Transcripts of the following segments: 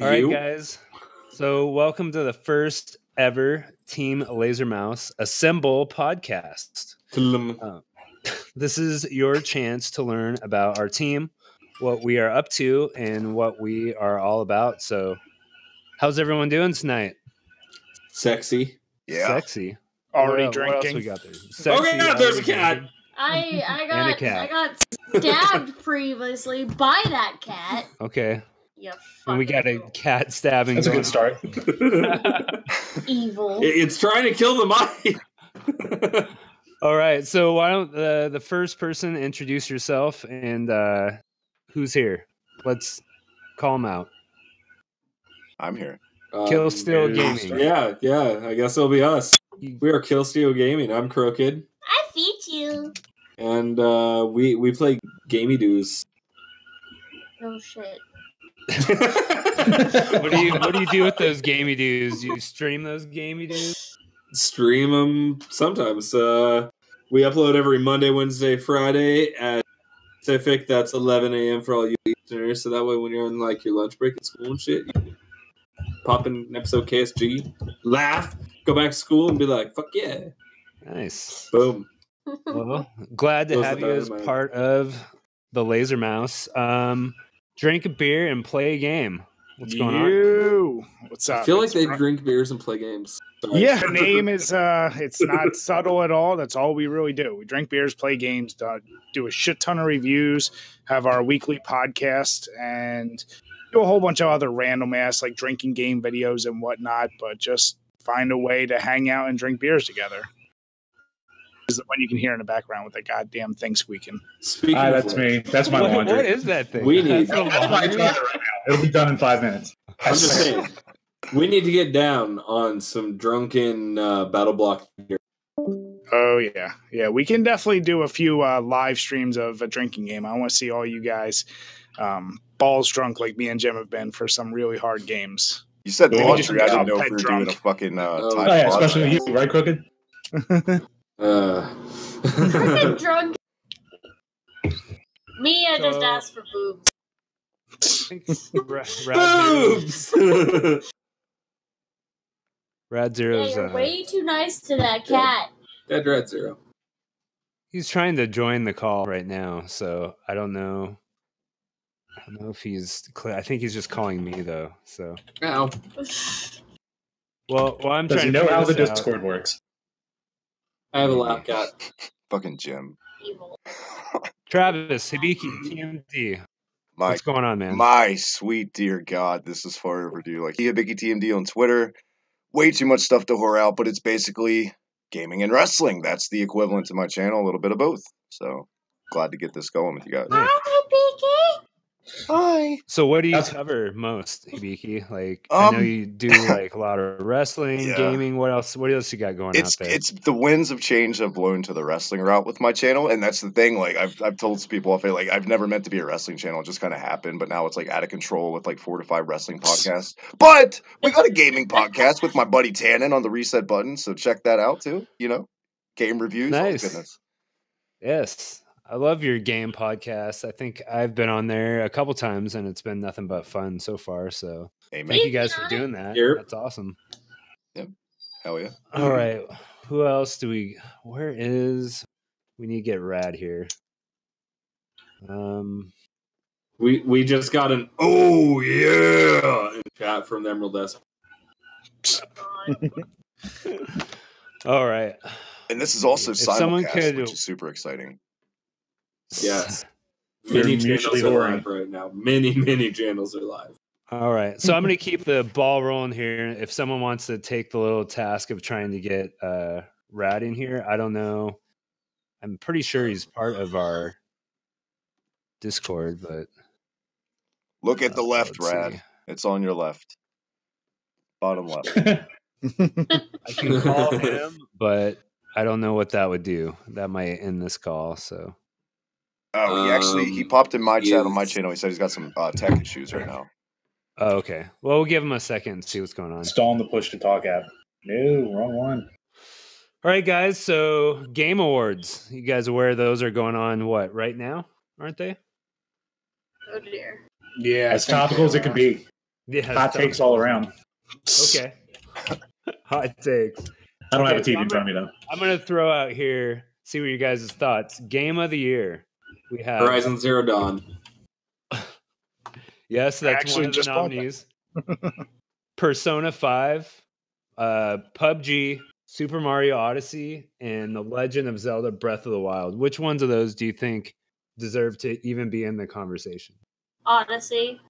All right, guys. So welcome to the first ever Team Laser Mouse Assemble podcast. This is your chance to learn about our team, what we are up to, and what we are all about. So how's everyone doing tonight? Sexy. Yeah. Sexy. Already What drinking. else we got there? Sexy, Oh, yeah, there's a cat. drinking. I got stabbed previously by that cat. Okay. You And we got a cat stabbing. That's a good start. evil. It's trying to kill the mic. All right. So why don't the first person introduce yourself and who's here? Let's call them out. I'm here. Kill Steel Gaming. Yeah. I guess it'll be us. We are Kill Steel Gaming. I'm Crooked. I feed you. And we play gamey doos. Oh shit. What do you do with those gamey dudes? You stream those gamey dudes? Stream them sometimes. We upload every Monday, Wednesday, Friday at Pacific. That's 11 a.m. for all you listeners. So that way, when you're on like your lunch break at school and shit, you pop in an episode KSG, laugh, go back to school, and be like, "Fuck yeah!" Nice. Boom. Well, glad to have you as part of the Laser Mouse. Drink a beer and play a game. What's going on? What's up? I feel like they drink beers and play games. Sorry. Yeah, the name is it's not subtle at all. That's all we really do. We drink beers, play games, do a shit ton of reviews, have our weekly podcast, and do a whole bunch of other random ass like drinking game videos and whatnot, but just find a way to hang out and drink beers together. Is the one you can hear in the background with the goddamn thing squeaking. Speaking of that's me. That's my laundry. What is that thing? We need. That's my toilet right now. It'll be done in 5 minutes. I'm just saying, we need to get down on some drunken battle block here. Oh yeah. We can definitely do a few live streams of a drinking game. I want to see all you guys balls drunk like me and Jim have been for some really hard games. You said Yeah, laundry. I didn't know if pet we were drunk. doing a fucking Oh, time. Yeah, especially with you, right, Crooked? I'm drunk. Me, I just asked for boobs. Boobs. Rad Yeah, Zero's you're way too nice to that cat. Dead Red Zero. he's trying to join the call right now, so I don't know. I don't know if he's clear. I think he's just calling me though. So Ow. well, I'm Does trying he to know figure how the this out. Discord works? I have a lap cat. Fucking Jim. Evil. Travis Hibiki TMD. My What's going on, man? my sweet dear God, this is far overdue. Like Biggie TMD on Twitter. Way too much stuff to whore out, but it's basically gaming and wrestling. That's the equivalent to my channel, a little bit of both. So glad to get this going with you guys. Hi, Beaky. Hi. So what do you That's- cover most, Hibiki? Like I know you do like a lot of wrestling, Yeah. gaming. What else? What else you got going out there? It's the winds of change have blown to the wrestling route with my channel, and that's the thing. Like I've told some people off, like I've never meant to be a wrestling channel. It just kind of happened, but now it's like out of control with like 4 to 5 wrestling podcasts. But we got a gaming podcast with my buddy Tannen on the Reset Button, so check that out too. You know, game reviews. all Nice. goodness. Yes. I love your game podcast. I think I've been on there a couple times and it's been nothing but fun so far. So Amen. thank you guys for doing that. Yep. That's awesome. Hell yeah. All right. Who else do we we need to get Rad here. We just got an oh yeah in chat from the Emerald S. All right. And this is also If someone simulcast, could- which is super exciting. Yes. They're Many mutually channels are whoring. live right now. Many channels are live. All right. So I'm going to keep the ball rolling here. If someone wants to take the little task of trying to get Rad in here, I don't know. I'm pretty sure he's part of our Discord, but Look at the left, let's Rad. see. It's on your left. Bottom left. I can call him, but I don't know what that would do. That might end this call. So Oh, he Um, popped in my chat on my yes. channel. He said he's got some tech issues right now. oh, okay. Well, we'll give him a second and see what's going on. Stalling the push to talk app. No, wrong one. All right, guys. So Game Awards. You guys aware those are going on what right now? Aren't they? Oh dear. Yeah, As topical as it can be. Yeah, Hot takes all around. Okay. Hot takes. I don't have a Okay, so TV in front of me though. I'm gonna throw out here. See what you guys' thoughts. Game of the year. We have Horizon Zero Dawn. Yes, that's actually one of the just bought that. nominees. Persona 5, PUBG, Super Mario Odyssey, and The Legend of Zelda Breath of the Wild. Which ones of those do you think deserve to even be in the conversation? Odyssey.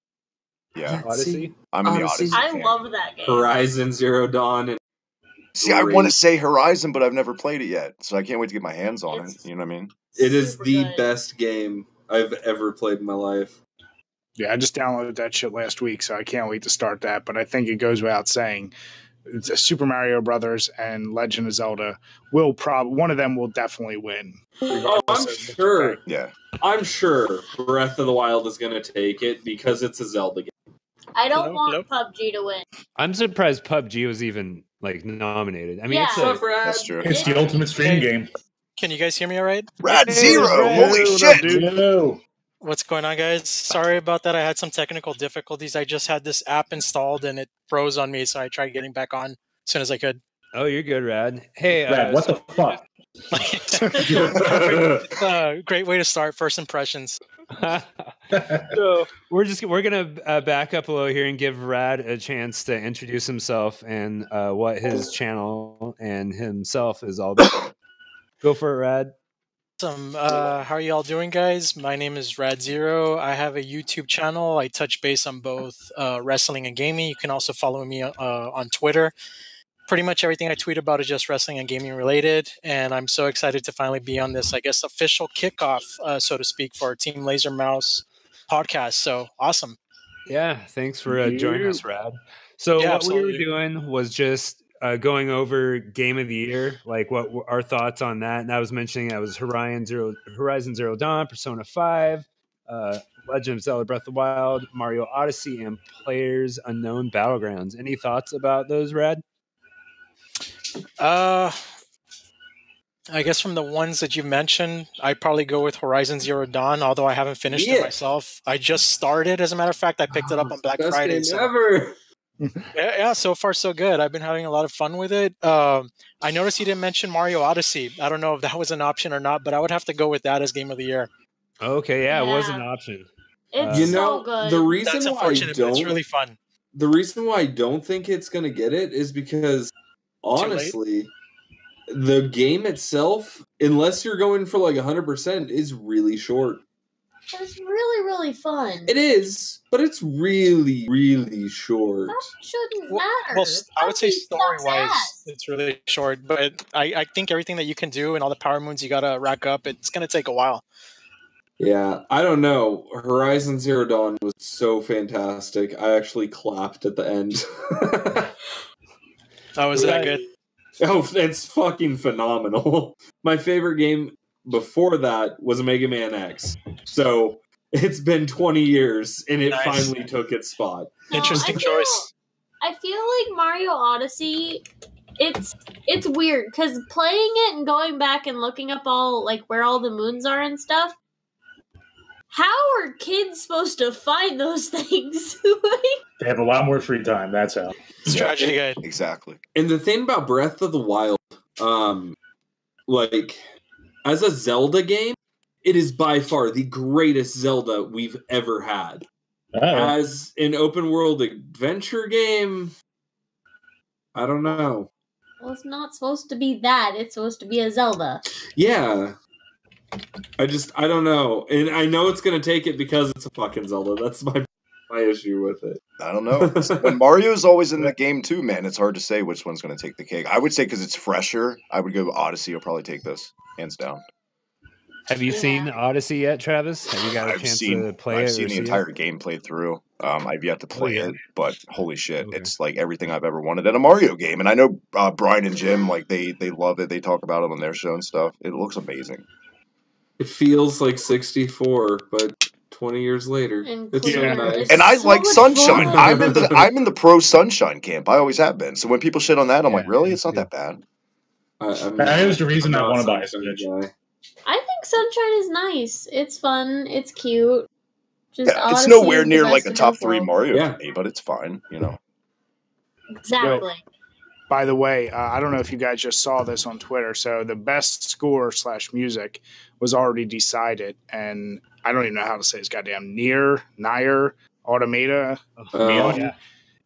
Yeah, Odyssey? I'm in the Odyssey. Odyssey. I camp. love that game. Horizon Zero Dawn. And See, I want to say Horizon, but I've never played it yet, so I can't wait to get my hands on It's- it. You know what I mean? it is Super the good. best game I've ever played in my life. Yeah, I just downloaded that shit last week, so I can't wait to start that. But I think it goes without saying, Super Mario Brothers and Legend of Zelda will one of them will definitely win. Oh, I'm sure. Yeah. I'm sure Breath of the Wild is going to take it because it's a Zelda game. I don't Hello, want PUBG to win. I'm surprised PUBG was even like nominated. I mean, Yeah. it's What's up, a, Brad? That's true. It's the ultimate stream game. Can you guys hear me all right? Rad Hey, Zero! Rad. Holy What up, shit! dude? No. What's going on, guys? Sorry about that. I had some technical difficulties. I just had this app installed and it froze on me, so I tried getting back on as soon as I could. oh, you're good, Rad. Hey, Brad, what the fuck? Great way to start. First impressions. So we're gonna back up a little here and give Rad a chance to introduce himself and what his channel and himself is all about. Go for it, Rad. Awesome. How are you all doing, guys? My name is Rad Zero. I have a YouTube channel. I touch base on both wrestling and gaming. You can also follow me on Twitter. Pretty much everything I tweet about is just wrestling and gaming related, and I'm so excited to finally be on this, I guess, official kickoff, so to speak, for our Team Laser Mouse podcast. So awesome. Yeah, thanks for joining us, Rad. So Yeah, what we were absolutely. doing was just going over Game of the Year, like what our thoughts on that. And I was mentioning that was Horizon Zero Dawn, Persona 5, Legend of Zelda Breath of the Wild, Mario Odyssey, and Players Unknown Battlegrounds. Any thoughts about those, Rad? I guess from the ones that you mentioned, I'd probably go with Horizon Zero Dawn, although I haven't finished it myself. I just started, as a matter of fact. I picked it up on Black Best Friday. game So. ever. Yeah, so far so good. I've been having a lot of fun with it. I noticed you didn't mention Mario Odyssey. I don't know if that was an option or not, but I would have to go with that as Game of the Year. Okay, yeah, it was an Yeah. option. It's You so know, good. the reason That's why I unfortunate, but it's don't, really fun. the reason why I don't think it's going to get it is because honestly, the game itself, unless you're going for like 100%, is really short. It's really, really fun. It is, but it's really, really short. That shouldn't Well, matter. I would say PUBG sucks story-wise, ass. it's really short, but I think everything that you can do and all the power moons you gotta rack up, it's gonna take a while. Yeah, I don't know. Horizon Zero Dawn was so fantastic. I actually clapped at the end. Oh, was that good? Oh, it's fucking phenomenal. My favorite game before that was Mega Man X. So it's been 20 years and it Nice. finally took its spot. No, Interesting choice. I feel like Mario Odyssey, it's weird because playing it and going back and looking up all like where all the moons are and stuff. How are kids supposed to find those things? They have a lot more free time. That's how. Strategy guide. Exactly. And the thing about Breath of the Wild, like, as a Zelda game, it is by far the greatest Zelda we've ever had. As an open world adventure game, I don't know. Well, it's not supposed to be that. It's supposed to be a Zelda. Yeah. I don't know. And I know it's going to take it because it's a fucking Zelda. That's my issue with it. I don't know. When Mario's always in the game too, man, it's hard to say which one's going to take the cake. I would say because it's fresher, I would go Odyssey. Will probably take this, hands down. Have you seen Odyssey yet, Travis? Have you got a I've chance seen, to play it? I've seen or the see entire it? game played through. I've yet to play yeah. it, but holy shit, Okay. it's like everything I've ever wanted in a Mario game. And I know Brian and Jim, like they love it. They talk about it on their show and stuff. It looks amazing. It feels like 64, but 20 years later. And It's so clear. nice. It's And I so like much Sunshine. fun. I'm in the pro Sunshine camp. I always have been. So when people shit on that, I'm like, Yeah, really? It's not yeah. that bad. That was the reason I I'm want to not buy a Sunshine Switch. guy. I think Sunshine is nice. It's fun. It's cute. Just Yeah, it's Odyssey nowhere is the near best like a of top both 3 worlds. Mario Yeah. for me, but it's fine, you know. Exactly. By the way, I don't know if you guys just saw this on Twitter. So the best score / music was already decided, and I don't even know how to say his goddamn Nier Automata. Yeah.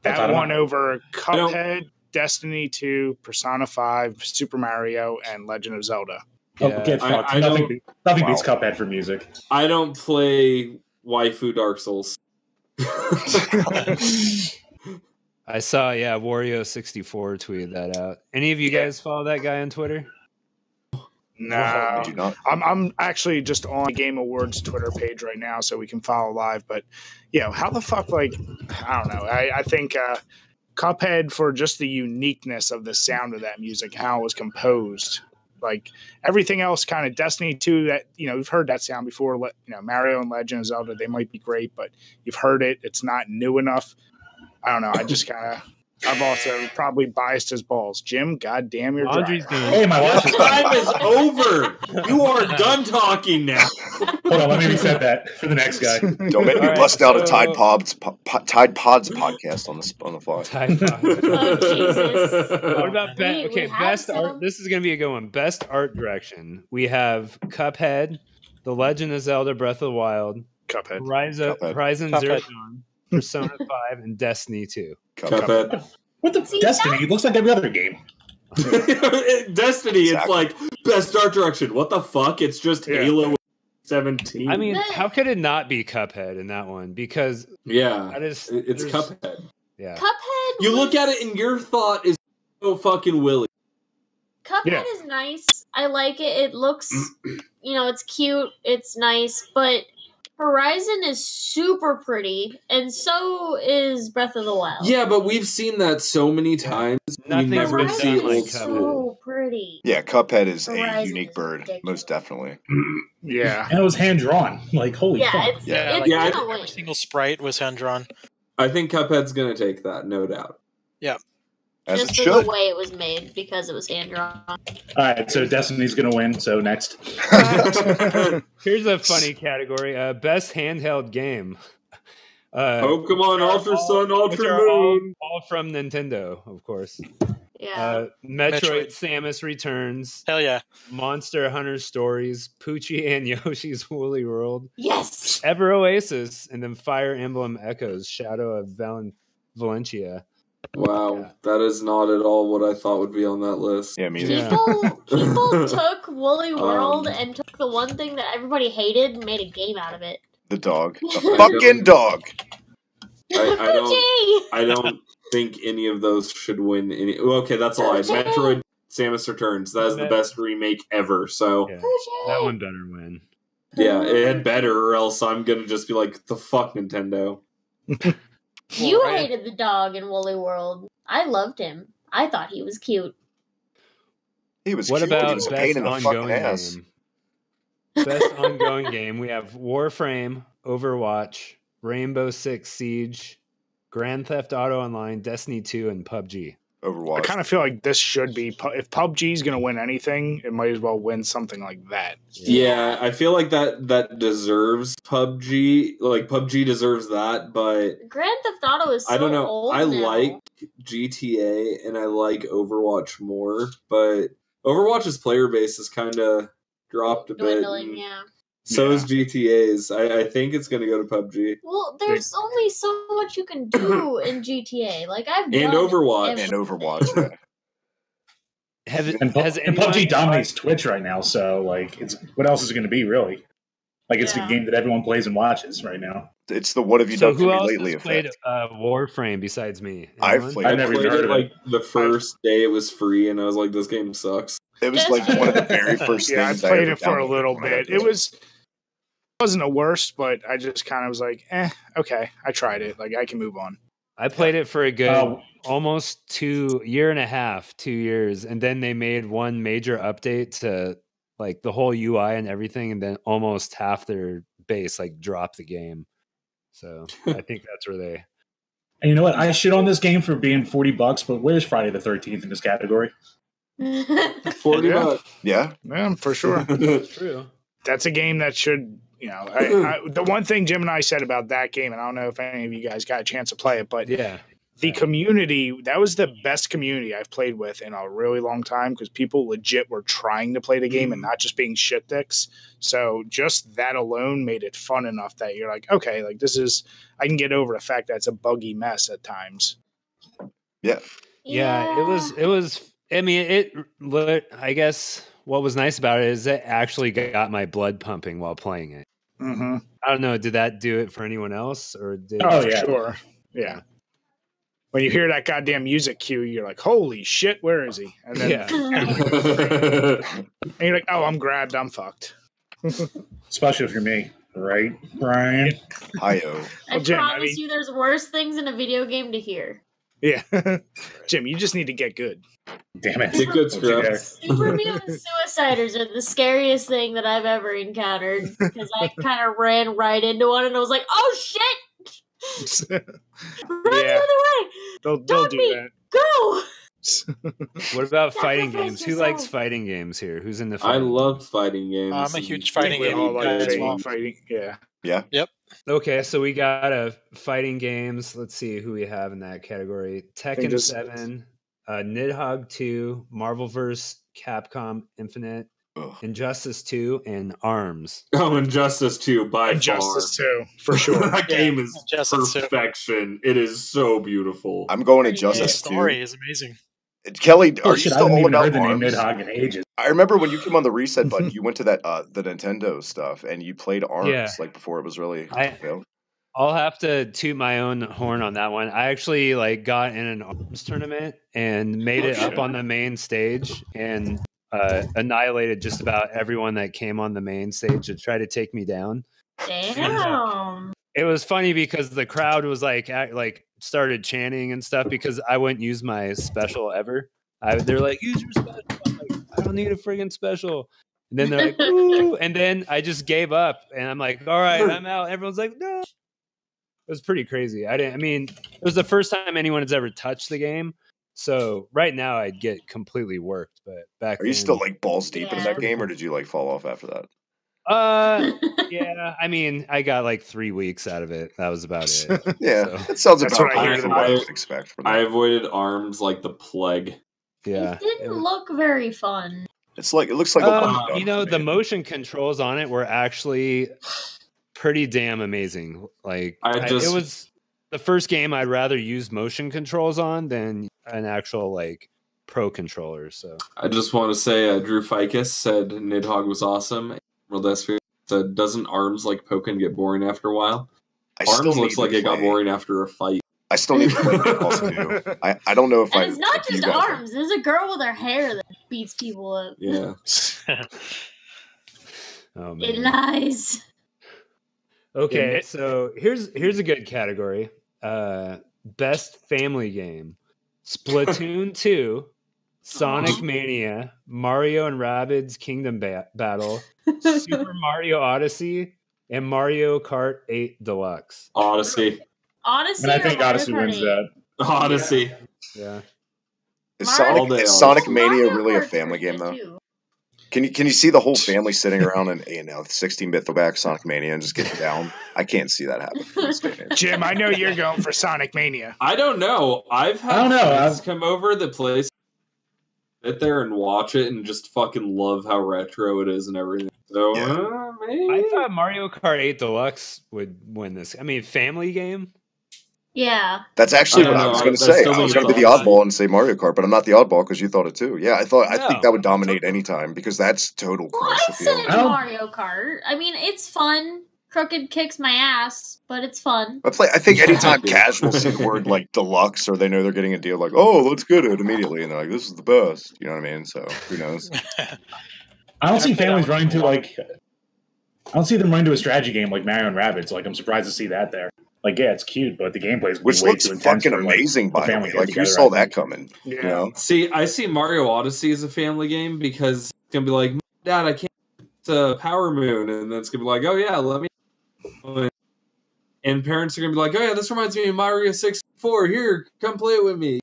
That won over Cuphead, Destiny 2, Persona 5, Super Mario, and Legend of Zelda. Oh, Yeah. get fucked. I Nothing Wow. beats Cuphead for music. I don't play waifu Dark Souls. I saw, Wario64 tweeted that out. Any of you guys follow that guy on Twitter? No, I do not. I'm actually just on Game Awards Twitter page right now, so we can follow live. But how the fuck? Like, I don't know. I think Cuphead, for just the uniqueness of the sound of that music, how it was composed. Like everything else, kind of Destiny 2. That we've heard that sound before. Mario and Legend of Zelda, they might be great, but you've heard it. It's not new enough. I don't know. I just I've also probably biased his balls. Jim, goddamn your Laundry's dryer. done. Hey, my watch is Time is over. You are done talking now. Hold on, let me reset that for the next guy. Don't make me All right, bust out a so- Tide Pods podcast on the fly. Type of- Oh, Jesus. What about We have best art? some. This is going to be a good one. Best art direction. We have Cuphead, The Legend of Zelda: Breath of the Wild, Cuphead. Horizon Cuphead. Zero Dawn, Persona 5, and Destiny 2. Cuphead. What the See, Destiny? It looks like every other game. Destiny, it's Exactly. like best art direction. What the fuck? It's just Yeah. Halo 17. I mean, But- how could it not be Cuphead in that one? Because yeah, that is it's there's- Cuphead. Yeah. Cuphead. You look was- at it and your thought is so fucking Willy. Cuphead Yeah. is nice. I like it. It looks, it's cute. It's nice, but Horizon is super pretty, and so is Breath of the Wild. Yeah, but we've seen that so many times. Nothing's we never been Horizon see done like old is Cuphead. school. so pretty. Yeah, Cuphead is a Horizon unique is bird, ridiculous. most definitely. Yeah. And it was hand drawn. Like, holy Yeah, fuck. it's Yeah. it's Yeah, gonna win. Every single sprite was hand drawn. I think Cuphead's gonna take that, no doubt. As Just it for should. the way it was made, because it was hand drawn. All right, so Destiny's going to win. So next. Here's a funny category: best handheld game. Pokemon Ultra Sun, which Ultra are Moon. all from Nintendo, of course. Yeah. Metroid, Metroid. Samus Returns, Hell yeah. Monster Hunter Stories, Poochie and Yoshi's Woolly World, Yes. Ever Oasis, and then Fire Emblem Echoes, Shadow of Valencia. Wow, Yeah. that is not at all what I thought would be on that list. Yeah, me either. Yeah. People took Woolly World Um, and took the one thing that everybody hated and made a game out of it. The dog. The fucking dog. I don't think any of those should win any. Well, okay, that's a lie. Metroid Samus Returns. That is the best remake ever. So Yeah, that one better win. yeah, it had better, or else I'm gonna just be like, the fuck, Nintendo. You Well, right. hated the dog in Woolly World. I loved him. I thought he was cute. He was What cute, but he about was a best pain in the fucking ongoing ass. game? Best ongoing game. We have Warframe, Overwatch, Rainbow Six Siege, Grand Theft Auto Online, Destiny 2, and PUBG. I Overwatch. kind of feel like this should be. If PUBG is going to win anything, it might as well win something like that. Yeah, I feel like that deserves PUBG. Like PUBG deserves that, but Grand Theft Auto is so I don't know. old I now. like GTA and I like Overwatch more, but Overwatch's player base has kind of dropped a bit. Dwindling, and yeah. So Yeah. is GTA's. I think it's going to go to PUBG Well, there's only so much you can do in GTA. Like I've and done Overwatch. every- And Overwatch. Yeah. Has And anyone PUBG dominates Twitch right now. So, like, it's what else is it going to be, really? Like, it's Yeah. the game that everyone plays and watches right now. It's the what have you So done for who me else lately has played effect. Warframe besides me? I've Anyone? played I I've never played even heard it of like the first day it was free, and I was like, "This game sucks." It was like one of the very first Yeah, I things played ever it for a downloaded little when I bit. got It wasn't the worst, but I just kind of was like, okay, I tried it. Like I can move on. I played it for a good Oh. almost 2 years, and then they made one major update to like the whole UI and everything, and then almost half their base like dropped the game. So I think that's where they. And you know what? I shit on this game for being $40, but where's Friday the 13th in this category? 40 Yeah. bucks. Yeah, Yeah, for sure. True. That's a game that should You know, the one thing Jim and I said about that game, and I don't know if any of you guys got a chance to play it, but the community, that was the best community I've played with in a really long time because people legit were trying to play the game and not just being shit dicks. So just that alone made it fun enough that you're like, okay, like I can get over the fact that it's a buggy mess at times. Yeah. Yeah, it was, I mean, I guess what was nice about it is it actually got my blood pumping while playing it. Mm-hmm. I don't know, did that do it for anyone else? Or did Sure. Yeah. When you hear that goddamn music cue, you're like, holy shit, where is he? And then and you're like, oh, I'm grabbed, I'm fucked. Especially if you're me, right, Brian? Hi-yo. I promise you there's worse things in a video game to hear. Yeah. Jim, you just need to get good. Damn it. Get good, scrubs. Supermutant suiciders are the scariest thing that I've ever encountered because I kind of ran right into one and I was like, oh shit! Run the other way! They'll do that. Go! What about fighting games? Who likes fighting games here? Who's in the fighting I love fighting games. I'm a huge fighting game guy as well. Fighting, yeah. Yep. Okay, so we got fighting games. Let's see who we have in that category. Tekken 7, Nidhogg 2, Marvel vs. Capcom Infinite, Injustice 2, and ARMS. Oh, Injustice 2 by Injustice far. 2, for sure. That game is Injustice 2. perfection. It is so beautiful. I'm going The Injustice 2. story is amazing. Kelly, Oh, are you shit, I still haven't all even heard about the name ARMS? Nidhogg in ages. I remember when you came on the reset button, you went to that the Nintendo stuff and you played ARMS like before it was really. I'll have to toot my own horn on that one. I actually got in an ARMS tournament and made it up on the main stage and annihilated just about everyone that came on the main stage to try to take me down. Damn. It was funny because the crowd was started chanting and stuff because I wouldn't use my special ever. They're like, use your special. I'm like, I don't need a friggin' special. And then they're like, ooh. And then I just gave up and I'm like, all right, I'm out. Everyone's like, no. It was pretty crazy. It was the first time anyone has ever touched the game. So right now I'd get completely worked. But back Are you still balls deep in that game or did you fall off after that? Yeah. I mean, I got 3 weeks out of it. That was about it. Yeah. That sounds about what I would expect from that. I avoided ARMS like the plague. Yeah. It didn't look very fun. It looks like a the motion controls on it were actually pretty damn amazing. It was the first game I'd rather use motion controls on than an actual pro controller. So I just want to say Drew Ficus said Nidhogg was awesome. World SP said, doesn't ARMS Pokken get boring after a while? ARMS looks like it got boring after a fight. I still need to play it too. I don't know if and it's not just ARMS. There's a girl with her hair that beats people up. Yeah. Oh man. It lies. Okay, so here's a good category. Best family game. Splatoon 2, Sonic Mania, Mario and Rabbids Kingdom Battle, Super Mario Odyssey, and Mario Kart 8 Deluxe. Odyssey. And I think Odyssey wins that. Odyssey. Yeah. Is Sonic Mania really a family game though? Too. Can you see the whole family sitting around in 16-bit throwback Sonic Mania and just getting down? I can't see that happening. Jim, I know you're going for Sonic Mania. I don't know. I've had friends come over the place, sit there and watch it and just fucking love how retro it is and everything. So maybe. I thought Mario Kart 8 Deluxe would win this. I mean, family game? Yeah. That's actually what I was going to say. I was going to be the oddball and say Mario Kart, but I'm not the oddball because you thought it too. Yeah, I think that would dominate any time because that's total crush. I said Mario Kart. I mean, it's fun. Crooked kicks my ass, but it's fun. I think anytime casuals see the word deluxe or they know they're getting a deal oh, let's get it immediately, and they're like, this is the best. You know what I mean? So who knows? I don't see families running to I don't see them running to a strategy game like Mario and Rabbids. I'm surprised to see that there. Yeah, it's cute, but the gameplay is which looks fucking amazing. By the way, who saw that coming? Yeah. You know? See, I see Mario Odyssey as a family game because it's gonna be like, Dad, I can't. It's a Power Moon, and then it's gonna be like, oh yeah, let me. And parents are gonna be like, oh yeah, this reminds me of Mario 64. Here, come play it with me.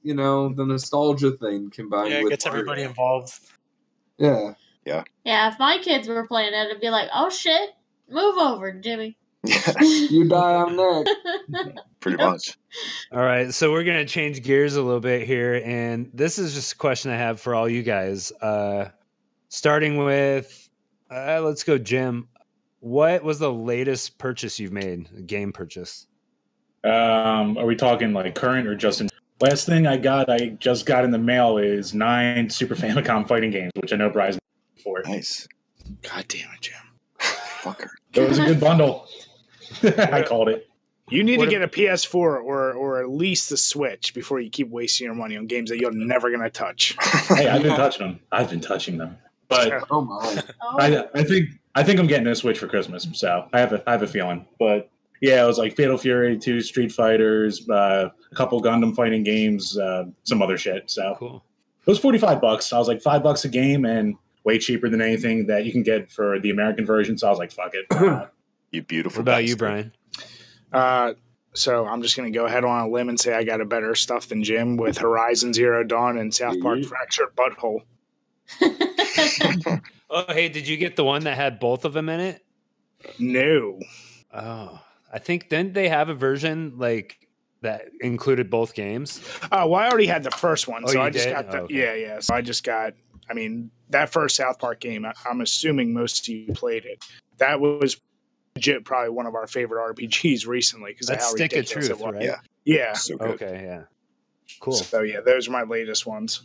You know, the nostalgia thing combined. Yeah, it with gets Mario. everybody involved. Yeah. Yeah, if my kids were playing it, it'd be like, oh shit, Move over, Jimmy. Yeah, You die, I'm next. pretty much. All right, so we're gonna change gears a little bit here, and this is just a question I have for all you guys. Starting with, let's go, Jim. What was the latest purchase you've made? A game purchase? Are we talking like current or just in? Last thing I just got in the mail is 9 Super Famicom fighting games, which I know Bry's for. Nice. God damn it, Jim. Fucker. It was a good bundle. I called it. You need to get a PS4 or at least the Switch before you keep wasting your money on games that you're never gonna touch. Hey, I've been touching them. I've been touching them. But Oh my. I think I'm getting a Switch for Christmas, so I have a feeling. But yeah, it was like Fatal Fury, 2 Street Fighters, a couple Gundam fighting games, some other shit. So Cool. it was $45. I was like $5 a game and way cheaper than anything that you can get for the American version. So I was like, fuck it. You beautiful. What about you, bastard. Brian? So I'm just going to go ahead on a limb and say I got a better stuff than Jim with Horizon Zero Dawn and South Park Fractured Butthole. Oh, hey, did you get the one that had both of them in it? No. Oh, I think didn't they have a version like that included both games? Well, I already had the first one, Oh, so you I just did? got the Oh, okay. yeah. So I just got. I mean, that first South Park game. I'm assuming most of you played it. That was legit, probably one of our favorite RPGs recently because of That's how Stick of ridiculous Truth, it was. right? Yeah. Yeah. So good. Okay, yeah. Cool. So yeah, those are my latest ones.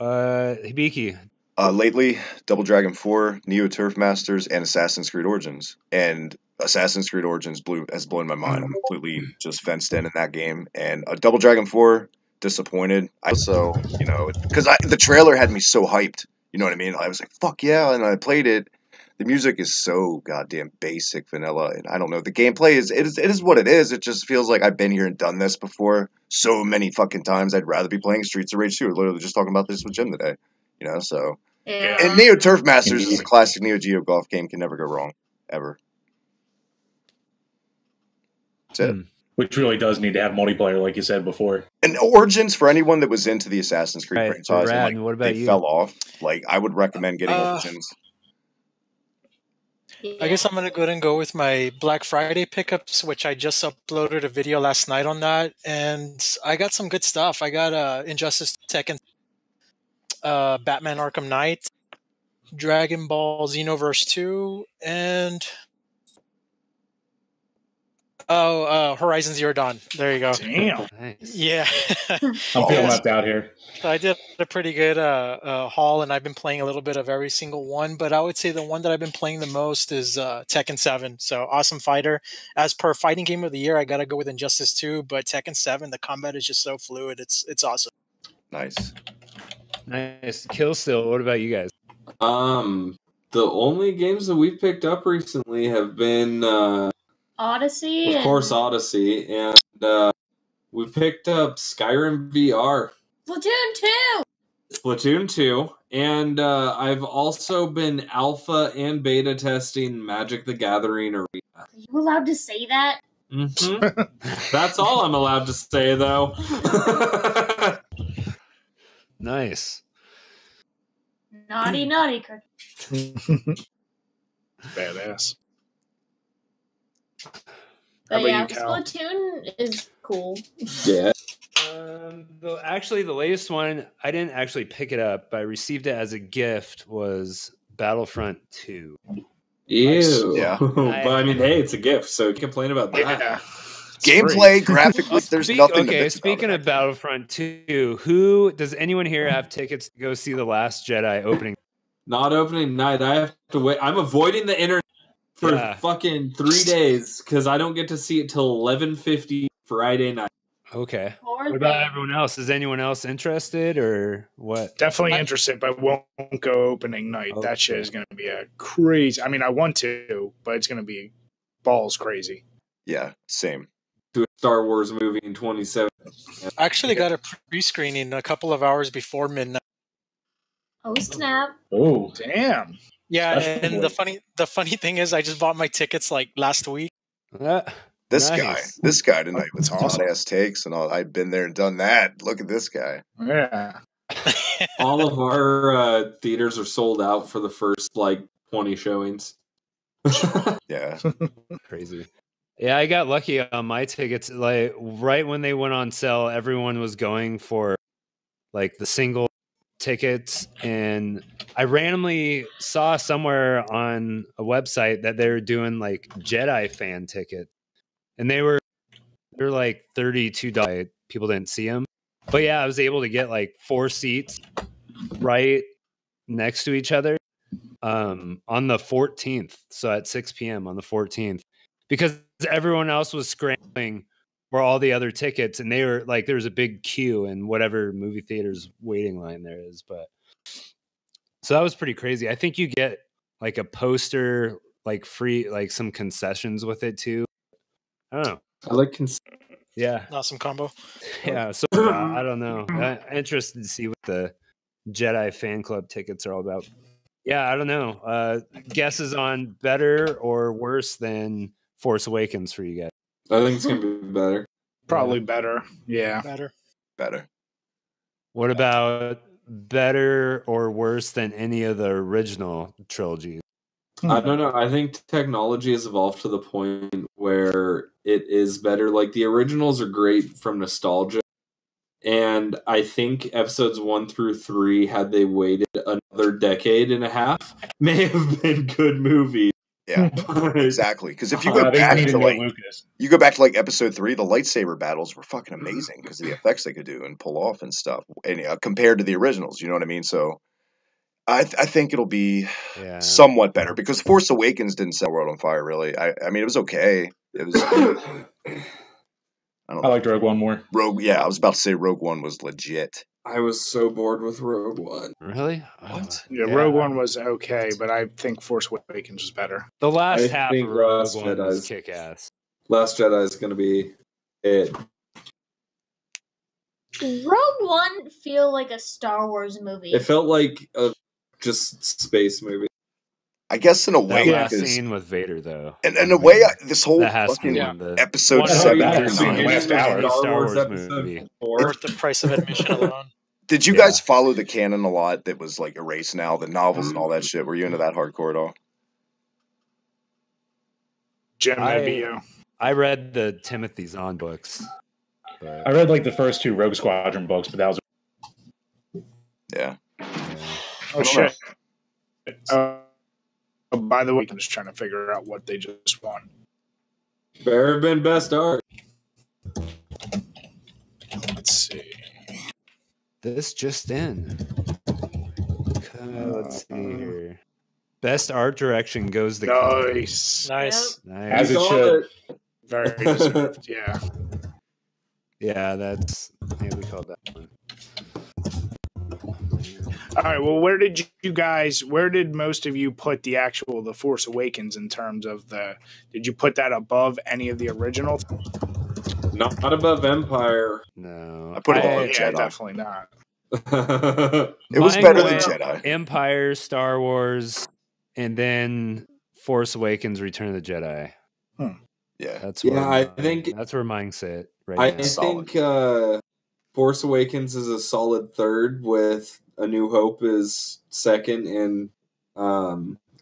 Hibiki. Lately, Double Dragon 4, Neo Turf Masters, and Assassin's Creed Origins. And Assassin's Creed Origins has blown my mind. I'm completely just fenced in that game. And Double Dragon 4, disappointed. I also, because the trailer had me so hyped. You know what I mean? I was like, fuck yeah, and I played it. The music is so goddamn basic, vanilla, and I don't know. The gameplay it is what it is. It just feels like I've been here and done this before so many fucking times. I'd rather be playing Streets of Rage 2. Literally just talking about this with Jim today. So. Yeah. And Neo Turf Masters is a classic Neo Geo golf game. Can never go wrong. Ever. That's it. Which really does need to have multiplayer, like you said before. And Origins, for anyone that was into the Assassin's Creed Right, franchise, Rad, and what about they you? fell off, I would recommend getting Origins. I guess I'm going to go ahead and go with my Black Friday pickups, which I just uploaded a video last night on that. And I got some good stuff. I got Injustice Tekken, Batman Arkham Knight, Dragon Ball Xenoverse 2, and Horizon Zero Dawn. There you go. Damn. Nice. Yeah. I'm feeling left out here. So I did a pretty good haul, and I've been playing a little bit of every single one. But I would say the one that I've been playing the most is Tekken 7. So awesome fighter. As per fighting game of the year, I got to go with Injustice 2. But Tekken 7, the combat is just so fluid. It's awesome. Nice. Nice. Kill Still, what about you guys? The only games that we've picked up recently have been Odyssey. of course Odyssey, and we picked up Skyrim VR, Splatoon 2, and I've also been alpha and beta testing Magic the Gathering Arena. Are you allowed to say that? Mm-hmm. That's all I'm allowed to say, though. Nice. Naughty, Kirk. Badass. But about yeah, you, Cal? Splatoon is cool. Yeah. Actually, the latest one, I didn't actually pick it up, but I received it as a gift, was Battlefront 2. Ew. Yeah. But I mean, hey, it's a gift, so you can complain about that. Yeah. Gameplay, graphically, there's nothing. Okay, to bitch speaking about of Battlefront 2, does anyone here have tickets to go see The Last Jedi opening? Not opening night. I have to wait. I'm avoiding the internet for Yeah. fucking 3 days because I don't get to see it till 11:50 Friday night. Okay. Poor What about thing. everyone else? Is anyone else interested or what? Definitely interested, but won't go opening night. That shit is going to be a crazy. I mean, I want to, but it's going to be balls crazy. Yeah, same. To a Star Wars movie in 27. I actually got a pre-screening a couple of hours before midnight. Oh snap! Oh, Damn. Yeah, Special and boy. the funny thing is, I just bought my tickets like last week. This Nice. guy tonight with That's hot awesome. ass takes and all. I've been there and done that. Look at this guy. Yeah. All of our theaters are sold out for the first 20 showings. Yeah. Crazy. Yeah, I got lucky on my tickets. Like right when they went on sale, everyone was going for like the single tickets, and I randomly saw somewhere on a website that they were doing like Jedi fan tickets, and they're like $32. People didn't see them, but yeah, I was able to get like 4 seats right next to each other on the 14th, so at 6 p.m. on the 14th, because everyone else was scrambling for all the other tickets, and they were like, there was a big queue in whatever movie theater's waiting line there is. But so that was pretty crazy. I think you get like a poster, like free, like some concessions with it too. I don't know. I like Yeah, Awesome combo. yeah. So I don't know. I'm interested to see what the Jedi fan club tickets are all about. Yeah, I don't know. Guesses on better or worse than Force Awakens for you guys? I think it's gonna be better. Probably better. Yeah. Better. What about better or worse than any of the original trilogies? I don't know. I think technology has evolved to the point where it is better. Like the originals are great from nostalgia, and I think episodes 1 through 3, had they waited another decade and a half, may have been good movies. Yeah, But exactly. Because if you go They back need to to like Lucas. episode 3, the lightsaber battles were fucking amazing because of the effects they could do and pull off and stuff, and compared to the originals, you know what I mean? So I think it'll be somewhat better because Force Awakens didn't set the world on fire. Really, I mean, it was okay. It was. I don't know. I liked Rogue One more. I was about to say Rogue One was legit. I was so bored with Rogue One. Really? What? Yeah, Rogue One was okay, but I think Force Awakens was better. The last I half think of Rogue Last One was Jedi's- kick ass. Last Jedi is gonna be it. Rogue One feel like a Star Wars movie. It felt like a just space movie. I guess in a That way, last because scene with Vader, though. in a way, this whole That has to be fucking one of the episode one of the 7 best through scenes 9. in last hour. Star Wars episode movie. 4. Worth the price of admission alone. Did you Yeah. guys follow the canon a lot that was like erased now, the novels and all that shit? Were you into that hardcore at all? Jim, that'd be you. I read the Timothy Zahn books. But, I read like the first 2 Rogue Squadron books, but that was Yeah. Oh, shit. By the way, I'm just trying to figure out what they just won. Better have been best art. Let's see. this just in. Let's see here. Best art direction goes to Color. Nice. Nice. Nice. As it You should. Very deserved. Yeah. Yeah, we called that one. All right. Well, where did most of you put the Force Awakens in terms of did you put that above any of the original? Not above Empire. No. I put it above Yeah, Jedi. definitely not. It was Mine better than went Jedi. Empire, Star Wars, and then Force Awakens, Return of the Jedi. Yeah. That's Yeah, I mine- think- that's where mine sit right I now. Solid. think Force Awakens is a solid third, with A New Hope is second, and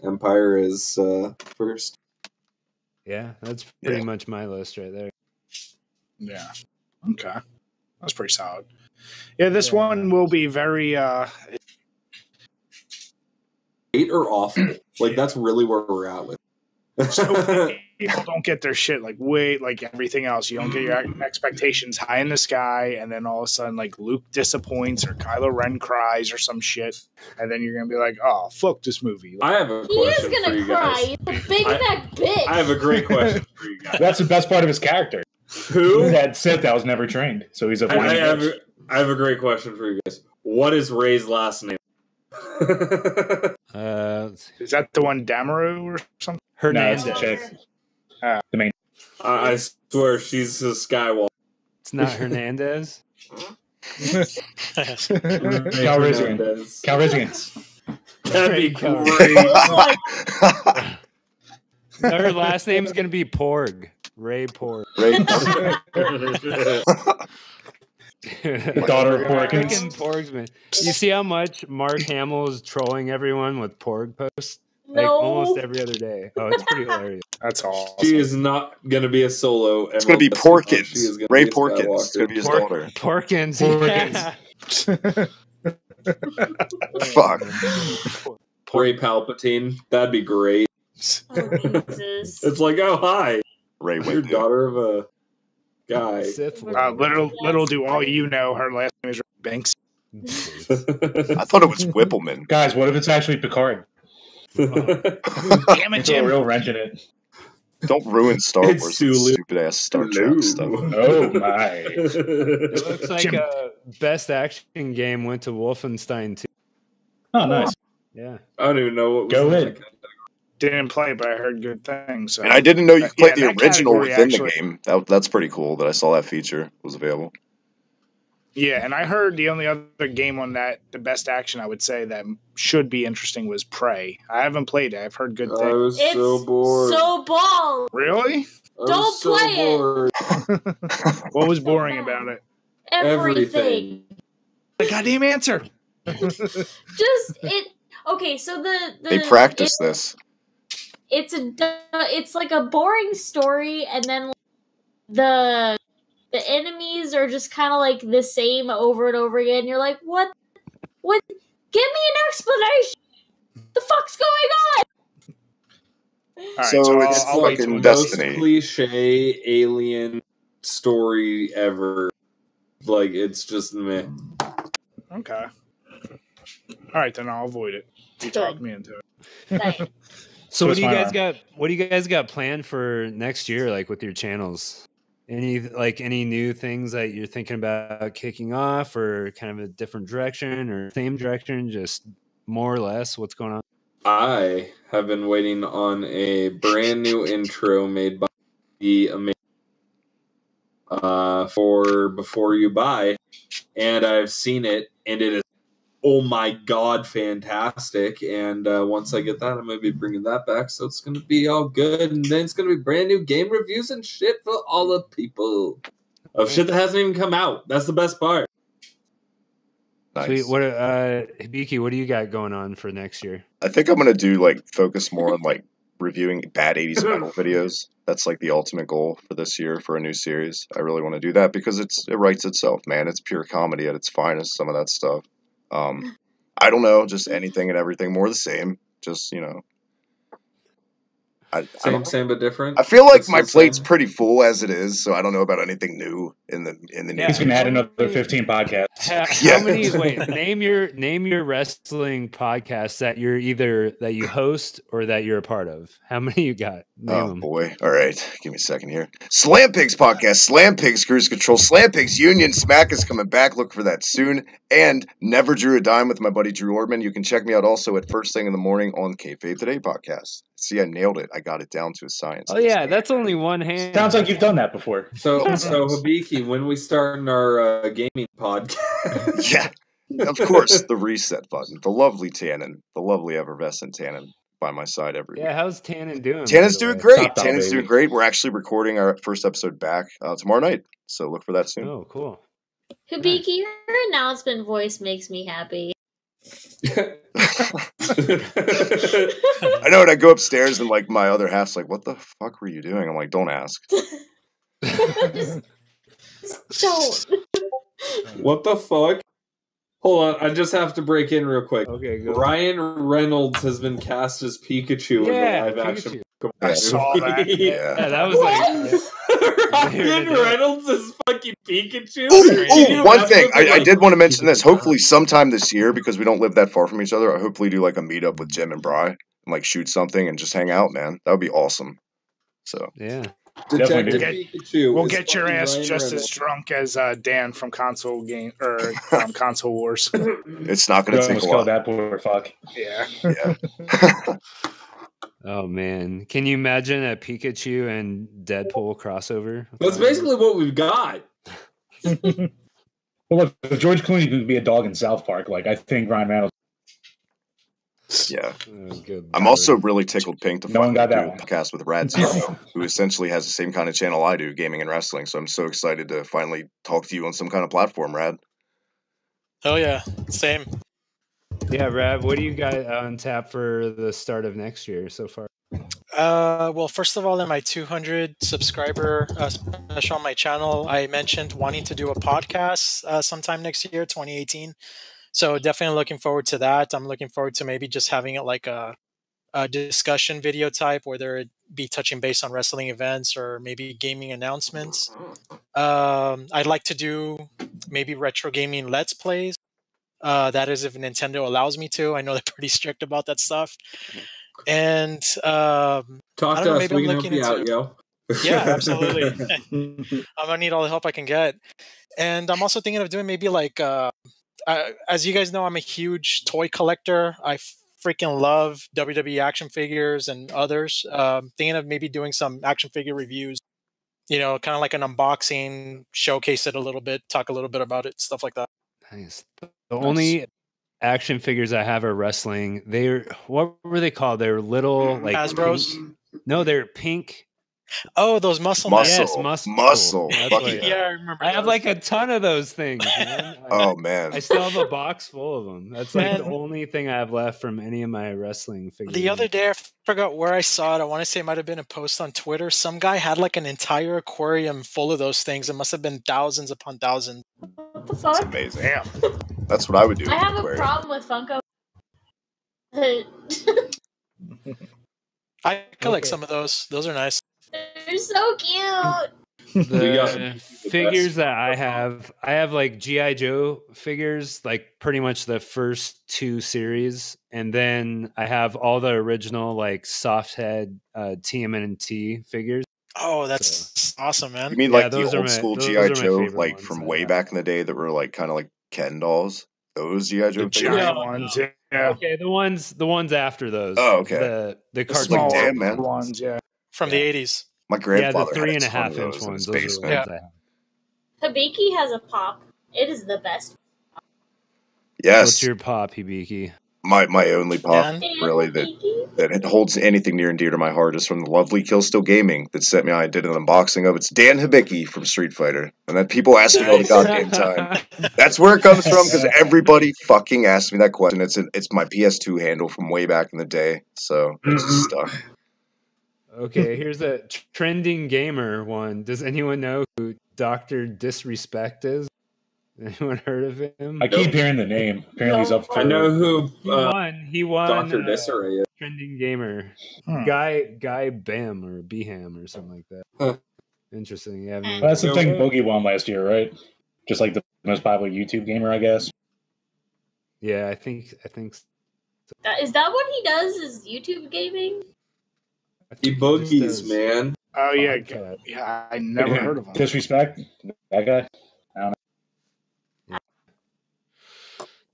Empire is first. Yeah, that's pretty Yeah. much my list right there. Yeah. Okay. That's pretty solid. Yeah, this one will be very Great or awful? Like that's really where we're at with. so people don't get their shit like everything else. You don't get your expectations high in the sky, and then all of a sudden like Luke disappoints or Kylo Ren cries or some shit, and then you're gonna be like, oh fuck this movie. I have a He is question for gonna you cry. guys. He's a big fat bitch. I have a great question for you guys. That's the best part of his character. Who? He's that Sith that was never trained, so he's a I whiny have, bitch. I have a great question for you guys. What is Rey's last name? Let's see. Is that the one Damaru or something? No, it's Hernandez. the chick. The main. I swear she's a Skywalker. It's not Hernandez. Calrissian. Hernandez. Calrissian. That'd be Cal- great. No, her last name's gonna be Porg. Ray Porg. The daughter of Porkins. Freaking Porgs, man. You see how much Mark Hamill is trolling everyone with Porg posts? Like No. almost every other day. Oh, it's pretty hilarious. That's awesome. She is not going to be a solo. It's going to be Porkins. She is going Ray to be a Porkins. It's going to be his daughter. Porkins. Fuck. Ray Palpatine. That'd be great. Oh, Jesus. It's like, oh, hi. Ray You're Windu. daughter of a guy. Sith Lord. Little do all you know, her last name is Ray Banks. I thought it was Whippleman. Guys, what if it's actually Picard? Damn it, Throw a Jim. real wrench in it. Don't ruin Star It's Wars with Sulu. stupid ass Star Trek stuff. Oh my! It looks like Jim. best action game went to Wolfenstein 2. Oh, nice. Yeah. I don't even know what was Go in ahead. that. Didn't play, but I heard good things. So. And I didn't know you could play Yeah, the that original category within actually- the game. That's pretty cool that I saw that feature was available. Yeah, and I heard the only other game on that, the best action I would say that should be interesting was Prey. I haven't played it. I've heard good I things. was It's so bored. so ball. Really? I was Don't so play it. bored. What was boring about it? Everything. The goddamn answer. Just it. Okay, so the They practice this. it's like a boring story, and then the enemies are just kind of like the same over and over again. You're like, what? Give me an explanation. The fuck's going on? All right, So so it's I'll wait till fucking Most Destiny. cliche alien story ever. Like, it's just meh. Okay. All right, then I'll avoid it. You talked me into it. Dang. So what Twist do you my guys arm. got? What do you guys got planned for next year? Like with your channels? Any new things that you're thinking about kicking off, or kind of a different direction, or same direction, just more or less? What's going on? I have been waiting on a brand new intro made by the amazing for Before You Buy, and I've seen it, and it is, oh my god, fantastic. And once I get that, I'm going to be bringing that back, so it's going to be all good, and then it's going to be brand new game reviews and shit for all the people of shit that hasn't even come out. That's the best part. Nice. Sweet. What, Hibiki, what do you got going on for next year? I think I'm gonna do focus more on reviewing bad 80s metal videos. That's the ultimate goal for this year for a new series. I really want to do that because it writes itself, man. It's pure comedy at its finest, some of that stuff. I don't know, just anything and everything, more the same. Just, I don't know. Same but different. I feel like It's my the plate's same. pretty full as it is, so I don't know about anything new in the new. He's gonna add another 15 podcasts. Yeah. How many? Wait, name your wrestling podcasts that you're either that you host or that you're a part of. How many you got? Name Oh them. boy! All right, give me a second here. Slam Pigs podcast, Slam Pigs Cruise Control, Slam Pigs Union Smack is coming back. Look for that soon. And Never Drew a Dime with my buddy Drew Ortman. You can check me out also at First Thing in the Morning on Kayfabe Today podcast. See, I nailed it. I got it down to a science. Oh yeah, that's only one hand. Sounds like you've done that before. So Hibiki, when we starting our gaming podcast? Yeah, of course, the reset button. The lovely Tannen, the lovely effervescent Tannen by my side every week. Yeah, how's Tannen doing? Tannen's by the doing way? great. Top dog, Tannen's baby. doing great. We're actually recording our first episode back tomorrow night, so look for that soon. Oh, cool. Hibiki, your announcement voice makes me happy. I know, and I go upstairs and my other half's like, "What the fuck were you doing?" I'm like, "Don't ask." Just don't. What the fuck? Hold on, I just have to break in real quick. Okay, go. Ryan Reynolds has been cast as Pikachu Yeah, in the live action. I saw that. Yeah, Yeah. that was like. Ryan Reynolds is fucking Pikachu. Ooh, one thing I did want to mention this. Hopefully, sometime this year, because we don't live that far from each other, I hopefully do a meetup with Jim and Bri and shoot something and just hang out, man. That would be awesome. So Yeah. Detective Definitely. Pikachu. We'll is get your fucking ass Ryan just Reynolds. as drunk as Dan from Console Wars. it's not going You to take almost a killed while. that poor fuck. Yeah. Yeah. Oh man, can you imagine a Pikachu and Deadpool crossover? That's basically what we've got. Well, look, if George Clooney could be a dog in South Park, I think Ryan Reynolds. Yeah. Oh, good I'm lord. also really tickled pink to No one finally got do that a one. podcast with Rad Zero, who essentially has the same kind of channel I do, gaming and wrestling. So I'm so excited to finally talk to you on some kind of platform, Rad. Oh yeah, same. Yeah, Rab, what do you got on tap for the start of next year so far? Well, first of all, in my 200 subscriber special on my channel, I mentioned wanting to do a podcast sometime next year, 2018. So definitely looking forward to that. I'm looking forward to maybe just having it like a discussion video type, whether it be touching base on wrestling events or maybe gaming announcements. I'd like to do maybe retro gaming let's plays. That is if Nintendo allows me to. I know they're pretty strict about that stuff. And Talk I don't to know, us. maybe We I'm can help looking you out, into yo. yeah, absolutely. I'm gonna need all the help I can get. And I'm also thinking of doing maybe like as you guys know, I'm a huge toy collector. I freaking love WWE action figures and others. Thinking of maybe doing some action figure reviews, you know, kind of like an unboxing, showcase it a little bit, talk a little bit about it, stuff like that. Nice. The only action figures I have are wrestling. They're what were they called? They're little like Hasbro's? pink. No, they're pink. Oh, those muscle Muscle. men. Yes, Muscle. That's Fuck what- Yeah, I remember. I have those. like a ton of those things. Man. Oh man. I still have a box full of them. That's like the Man. only thing I have left from any of my wrestling figures. The other day, I forgot where I saw it. I want to say it might have been a post on Twitter. Some guy had like an entire aquarium full of those things. It must have been thousands upon thousands. What the That's fuck? amazing. Damn. That's what I would do. I have a Aquarium. problem with Funko. I collect Okay. some of those. Those are nice. They're so cute. We got The figures that I have like GI Joe figures, like pretty much the first 2 series, and then I have all the original like soft head TMNT figures. Oh, that's awesome, You man. mean Yeah, like the those are old my- school those GI are my Joe, favorite like ones from I way have. back in the day that were like kind of like Ken dolls? Those GI Joe The figures? giant ones, yeah. Okay, the ones after those. Oh, okay. The The cartoon small Smaller damn, man. ones, yeah. From the 80s. My Yeah, the grandfather 3.5 had a ton of inch those in his ones. Those are the basement. ones I have. Hibiki has a pop. It is the best. Yes, What's your pop, Hibiki? my only pop, Dan? really, that it holds anything near and dear to my heart is from the lovely Kill Still Gaming that sent me. I did an unboxing of. It's Dan Hibiki from Street Fighter, and then people ask me all the goddamn time. That's where it comes from because everybody fucking asks me that question. It's my PS2 handle from way back in the day, so it's just stuck. Okay, here's a trending gamer one. Does anyone know who Dr. Disrespect is? Anyone heard of him? I keep hearing the name. Apparently, he's up for. I know who He won Dr. Disarray is. trending gamer. Hmm. Guy Bam or Beham or something like that. Huh. Interesting. Yeah, I mean, That's the thing. Boogie won last year, right? Just like the most popular YouTube gamer, I guess. yeah, I think Is that what he does? Is YouTube gaming? He boogies, man. Oh, yeah. Podcast. Yeah, I never heard of them. Disrespect. That guy.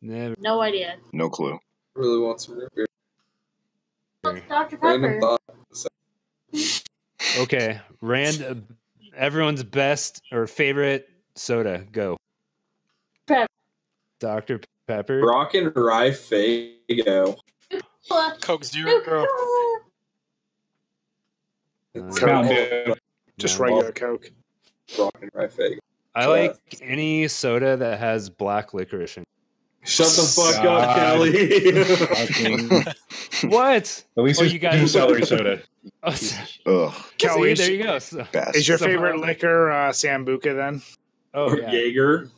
never. No idea. No clue. Really want some root beer. Dr. Random Pepper. thought. Okay, everyone's best or favorite soda. Go. Pepper. Dr. Pepper. Rock and Rye Fago. Coke Zero. It's Coke. Mountain Dew. Just No. regular Coke. Rock and Rye Fago. I like any soda that has black licorice in Shut the fuck God. up, Kelly. it. What? At least Oh, there's you guys- celery soda. Oh, Ugh, Kelly, see, there you go. So- bastard. Is your Somehow- favorite liquor Sambuca then? oh, Or yeah. Jaeger.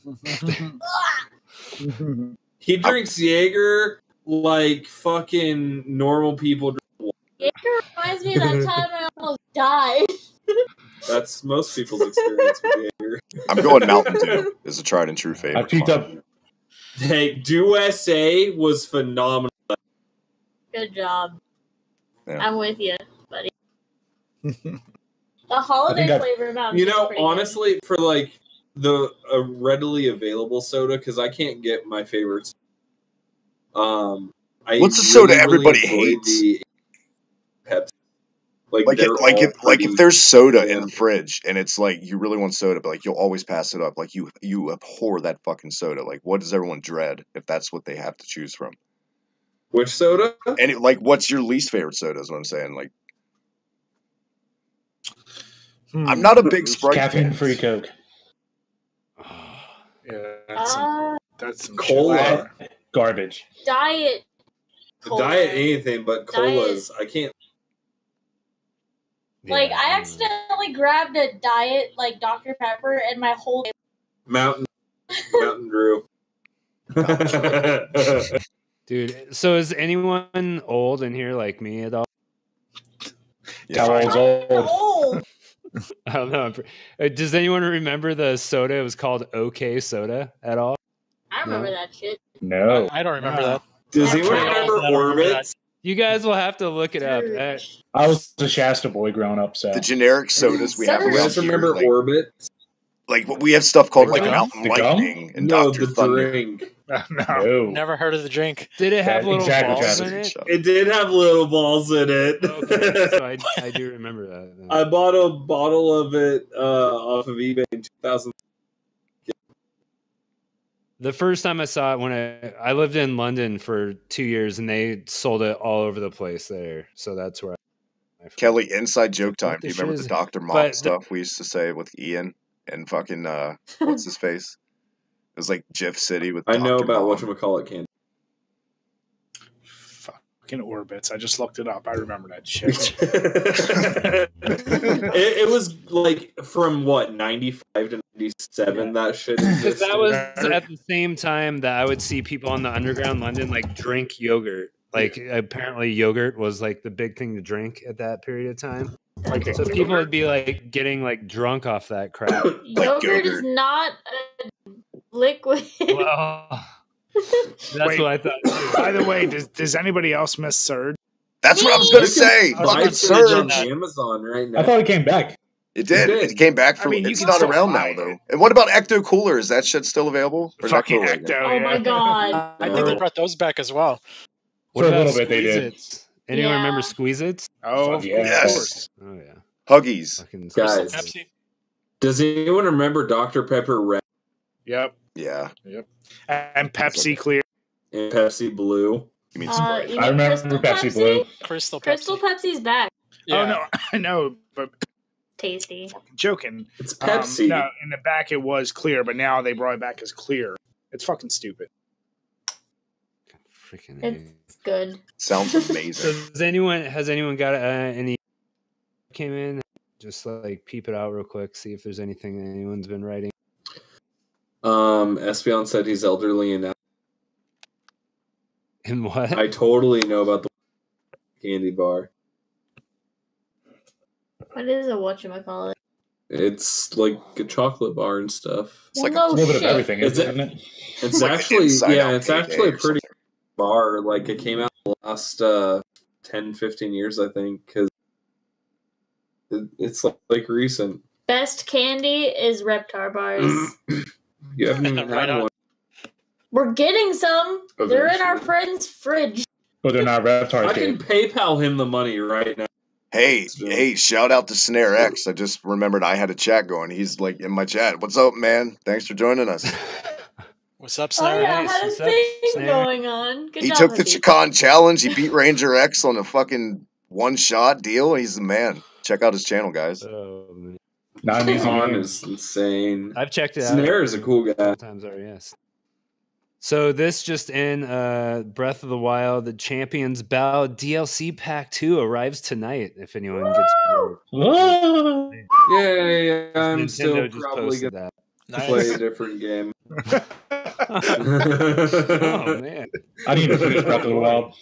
He drinks Jaeger like fucking normal people drink. Jaeger reminds me of that time I almost died. That's most people's experience with Jaeger. I'm going Mountain Dew. Is a tried and true favorite. I picked up. Hey, Dew SA was phenomenal. Good job. Yeah. I'm with you, buddy. The holiday think flavor Mountain You Dew's know, pretty good. honestly, for like the readily available soda, because I can't get my favorites. I What's the soda everybody enjoy hates? the Pepsi. Like they're all if pretty- there's soda in yeah. the fridge and it's like you really want soda, but like you'll always pass it up. Like you abhor that fucking soda. Like what does everyone dread if that's what they have to choose from? Which soda? And what's your least favorite soda? Is what I'm saying. Like I'm not a big Sprite fan. Caffeine-free Coke. Yeah, that's some Cola. shit. Garbage. Diet. Cola. Diet anything but colas. I can't. Like, I accidentally grabbed a diet, like, Dr. Pepper, and my whole... Mountain Drew. Dude, so is anyone old in here like me at all? Yeah, old. I don't know. Does anyone remember the soda? It was called OK Soda at all? I remember that shit. No. I don't remember that. Does anyone remember Orbits? You guys will have to look it up. I was a Shasta boy growing up, so. The generic sodas we have You around guys here, remember like, Orbits? like we have stuff called like The Mountain gum? Lightning and No, Dr. the Thunder. drink. No. Never heard of the drink. Did it have little Exactly, balls Travis. in it? It did have little balls in it. Okay, so I do remember that. I bought a bottle of it off of eBay in 2000. The first time I saw it when I lived in London for 2 years, and they sold it all over the place there. So that's where Kelly, inside joke time. What Do you the remember shit the is- Dr. Mott but the- stuff we used to say with Ian and fucking what's his face? It was like Jiff City with I know Dr. about Mom. whatchamacallit candy. Fucking Orbits. I just looked it up. I remember that shit. it was like from what 95 to 97. That shit. Because that was at the same time that I would see people on the underground London like drink yogurt. Like apparently yogurt was like the big thing to drink at that period of time. Like So people would be like getting like drunk off that crap. Yogurt is not a liquid. Well, that's Wait. what I thought. Too. By the way, does anybody else miss Surge? That's what I was gonna say. I was Fucking about to say Surge. that. on Amazon right now. I thought it came back. It did. It did. It came back for. I mean, you it's can not still around buy now it. though. And what about Ecto Cooler? Is that shit still available? Or is that Fucking cool right now? Ecto. Oh my yeah. god. I think they brought those back as well. What For a about little bit, they did. Squeeze-Its? Anyone Yeah. remember Squeeze-Its? Oh, Fuck of yes. course. Oh yeah, Huggies. fucking Guys. Pepsi. Does anyone remember Dr. Pepper Red Yep. Yeah. And Pepsi Clear. and Pepsi Blue? You mean Sprite? You I mean remember Crystal Pepsi Blue. Crystal Pepsi. Crystal Pepsi's back. Yeah. Oh no, I know, but Tasty. fucking joking. It's Pepsi. No, in the back it was clear, but now they brought it back as clear. It's fucking stupid. freaking. It's good. Sounds So amazing. has anyone got any came in? Just like peep it out real quick, see if there's anything that anyone's been writing. Espion said he's elderly and And what? I totally know about the candy bar. What is a whatchamacallit? It's like a chocolate bar and stuff. It's like no A little bit of shit. everything, Is isn't it? It's like an actually Inside yeah, Out it's payday actually a or pretty something. bar. Like it came out the last 10, 15 years, I think, because it's like recent. Best candy is Reptar bars. You haven't even Right had on. one. We're getting some. They're in our Eventually. friend's fridge. But they're not Reptar I can shaped. PayPal him the money right now. Hey, shout out to Snare X. I just remembered I had a chat going. He's like in my chat. What's up, man? Thanks for joining us. What's up, Oh Snare? yeah, Nice. had a What's up, thing Snare? going on. Good He job, took the Hippie. Chacon challenge. He beat Ranger X on a fucking one-shot deal. He's the man. Check out his channel, guys. Oh, man. Not an easy Con game. is insane. I've checked it out. Snare is a cool guy. Sometimes already, yes. So this just in, Breath of the Wild, the Champions Bow DLC Pack 2 arrives tonight. If anyone gets bored. Ah! Yeah, I'm Nintendo still just probably posted gonna that. play a Nice. different game. Oh man. I didn't even finish Breath of the Wild.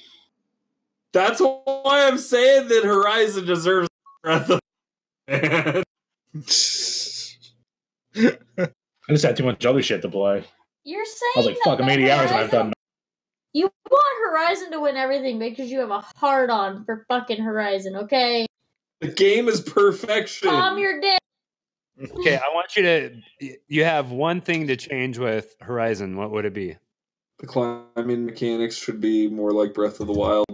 That's why I'm saying that Horizon deserves Breath of the I just had too much other shit to play. You're saying I was like, that fuck, I'm 80 hours and I've Horizon- done. You want Horizon to win everything because you have a hard on for fucking Horizon, okay? The game is perfection. Calm your dick. Okay, I want you to. You have one thing to change with Horizon. What would it be? The climbing mechanics should be more like Breath of the Wild.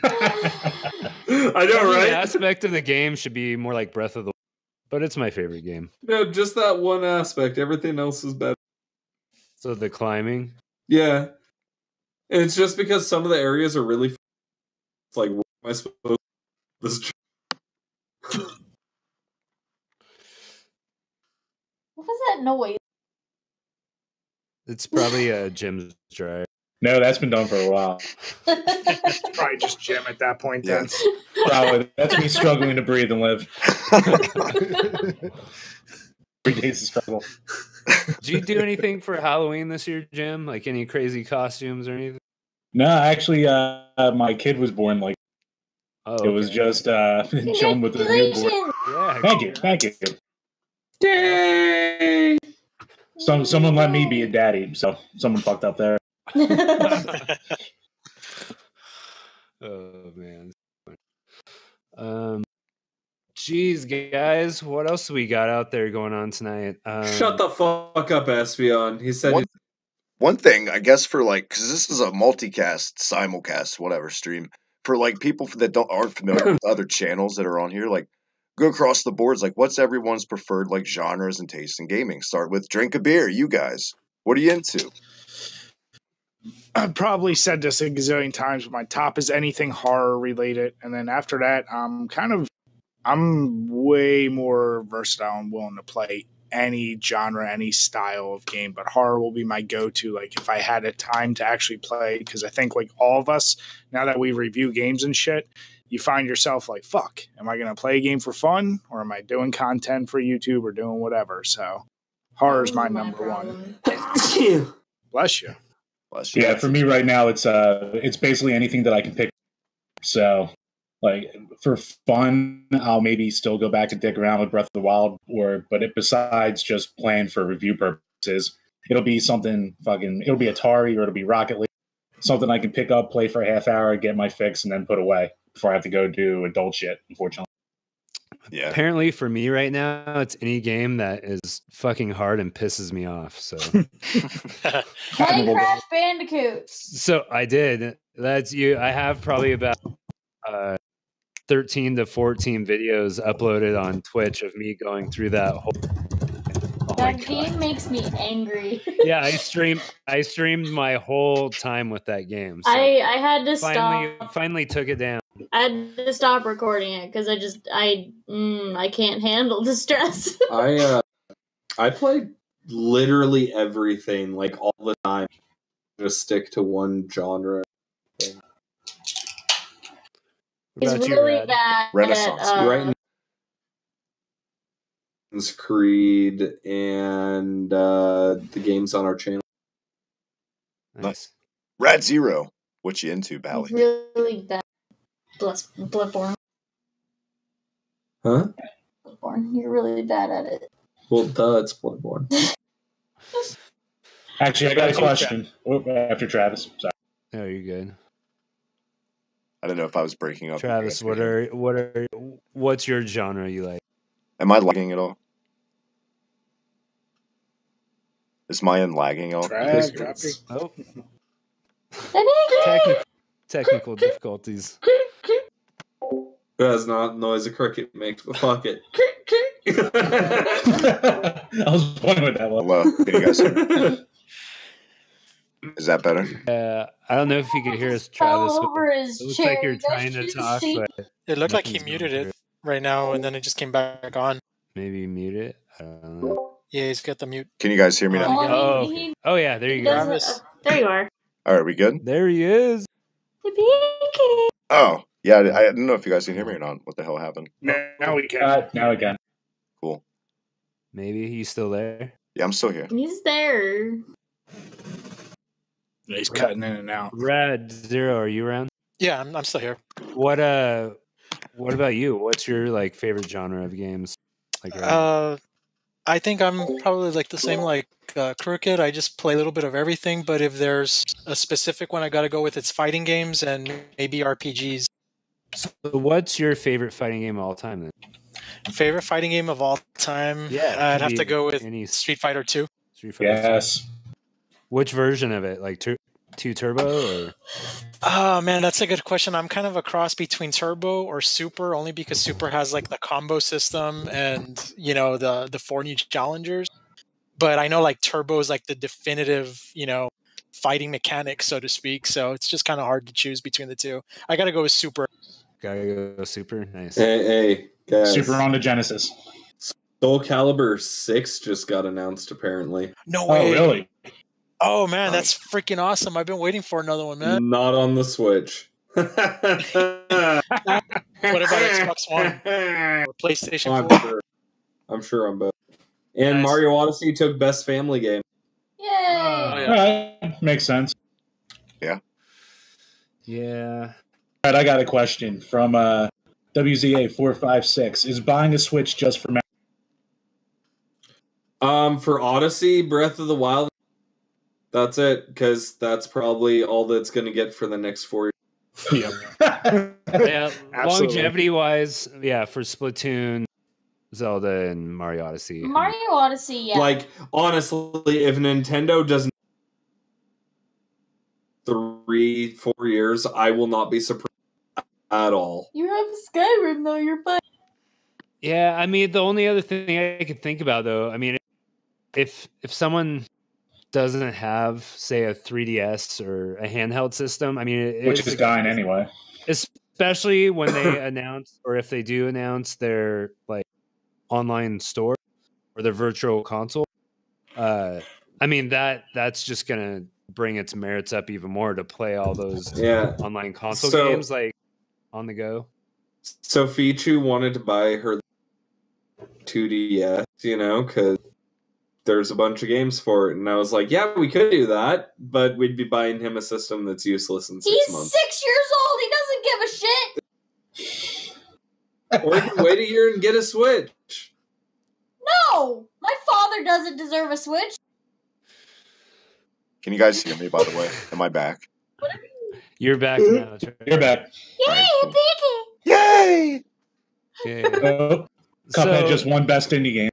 I know, Every right? aspect of the game should be more like Breath of the Wild, but it's my favorite game. No, just that one aspect. Everything else is better. So the climbing. Yeah. And it's just because some of the areas are really it's like, where am I supposed to this What was that noise? It's probably a Jim's dryer. No, that's been done for a while. It's probably just Jim at that point. Yeah. Then Probably. That's me struggling to breathe and live. 3 days of struggle. Did you do anything for Halloween this year, Jim? Like any crazy costumes or anything? No, actually, my kid was born like Oh, it was just chilling with the newborn. Yeah. Thank you. Yay! Someone let me be a daddy, so someone fucked up there. Oh man. Geez, guys, what else we got out there going on tonight? Shut the fuck up, Espion. He said One thing, I guess, for like, because this is a multicast, simulcast, whatever stream, for like people that aren't familiar with other channels that are on here, like go across the boards, like what's everyone's preferred like genres and tastes in gaming? Start with drink a beer. You guys, what are you into? I've probably said this a gazillion times, but my top is anything horror related, and then after that, I'm way more versatile and willing to play any genre, any style of game, but horror will be my go-to. Like if I had a time to actually play, because I think like all of us, now that we review games and shit, you find yourself like, fuck, am I going to play a game for fun, or am I doing content for YouTube or doing whatever? So horror's my number one. Bless you. Yeah, for me right now, it's basically anything that I can pick. So, like for fun, I'll maybe still go back and dick around with Breath of the Wild, besides just playing for review purposes, it'll be something it'll be Atari or it'll be Rocket League, something I can pick up, play for a half hour, get my fix, and then put away before I have to go do adult shit. Unfortunately. Yeah. Apparently, for me right now, it's any game that is fucking hard and pisses me off. So, Play Crash Bandicoot. So I did. That's you. I have probably about 13 to 14 videos uploaded on Twitch of me going through that whole. That game makes me angry. Yeah, I streamed my whole time with that game. So I had to stop. Finally took it down. I had to stop recording it because I can't handle the stress. I played literally everything like all the time. Just stick to one genre. It's really bad. Renaissance. Right. Creed and the games on our channel. Nice. Rad Zero, what you into, Bally? Really bad. Bloodborne. Huh? Bloodborne. You're really bad at it. Well, it's Bloodborne. Actually, I got a question after Travis. Sorry. Oh, you're good. I don't know if I was breaking up. Travis, what's your genre you like? Am I lagging at all? Is my end lagging at all? Oh. Technical. Technical difficulties. That's not the noise a cricket makes, but fuck it. I was wondering what that was. Hello, can you guys hear me? Is that better? I don't know if you can hear us, Travis. All over his It looks chair. like you're trying to talk, but It looked like he nothing's muted going it right now, and then it just came back on. maybe mute it. I don't know. Yeah, he's got the mute. Can you guys hear me now? Well, Oh, he- okay. he Oh yeah, there you go. doesn't- there you are. All right, we good? There he is. Oh, yeah. I don't know if you guys can hear me or not. What the hell happened? Now we can. Now again. Cool. Maybe he's still there. Yeah, I'm still here. He's there. He's cutting in and out. Rad Zero, are you around? Yeah, I'm still here. What about you? What's your like favorite genre of games? Like I think I'm probably like the same like Crooked. I just play a little bit of everything, but if there's a specific one I got to go with, it's fighting games and maybe RPGs. So what's your favorite fighting game of all time then? Favorite fighting game of all time? Yeah, I'd could have be to go with any Street Fighter 2. Street Fighter. Yes. Which version of it? Like two turbo or? Oh man, that's a good question. I'm kind of a cross between Turbo or Super, only because Super has like the combo system and the 4 new challengers. But I know like Turbo is like the definitive fighting mechanic, so to speak. So it's just kind of hard to choose between the two. I got to go with Super. Gotta go Super. Nice. Hey, guys. Super on the Genesis. Soul Calibur 6 just got announced, apparently. No way. Oh, really? Oh man, that's freaking awesome! I've been waiting for another one, man. Not on the Switch. What about Xbox One or PlayStation 4? I'm sure on both. And Nice. Mario Odyssey took Best Family Game. Yay! Yeah. Makes sense. Yeah. Yeah. All right, I got a question from WZA456. Is buying a Switch just for For Odyssey, Breath of the Wild, that's it, because that's probably all that's going to get for the next 4 years. Yep. Yeah, Absolutely. longevity-wise, yeah, for Splatoon, Zelda, and Mario Odyssey. Mario Odyssey, yeah. Like, honestly, if Nintendo doesn't 3-4 years, I will not be surprised at all. You have Skyrim though. You're fine. Yeah, I mean, the only other thing I could think about, though, I mean, if someone doesn't have, say, a 3DS or a handheld system, I mean, which is dying anyway. Especially when they announce, or if they do announce their like online store or their virtual console. I mean, that's just gonna bring its merits up even more to play all those online console games like on the go. So Fichu wanted to buy her 2DS, because there's a bunch of games for it, and I was like, yeah, we could do that, but we'd be buying him a system that's useless in 6 months. He's 6 years old. He doesn't give a shit. Or he can wait a year and get a Switch. No, my father doesn't deserve a Switch. Can you guys hear me, by the way? Am I back? You're back now. You're back. Yay, Piggy! Yay! Yeah. Cuphead just won Best Indie Game.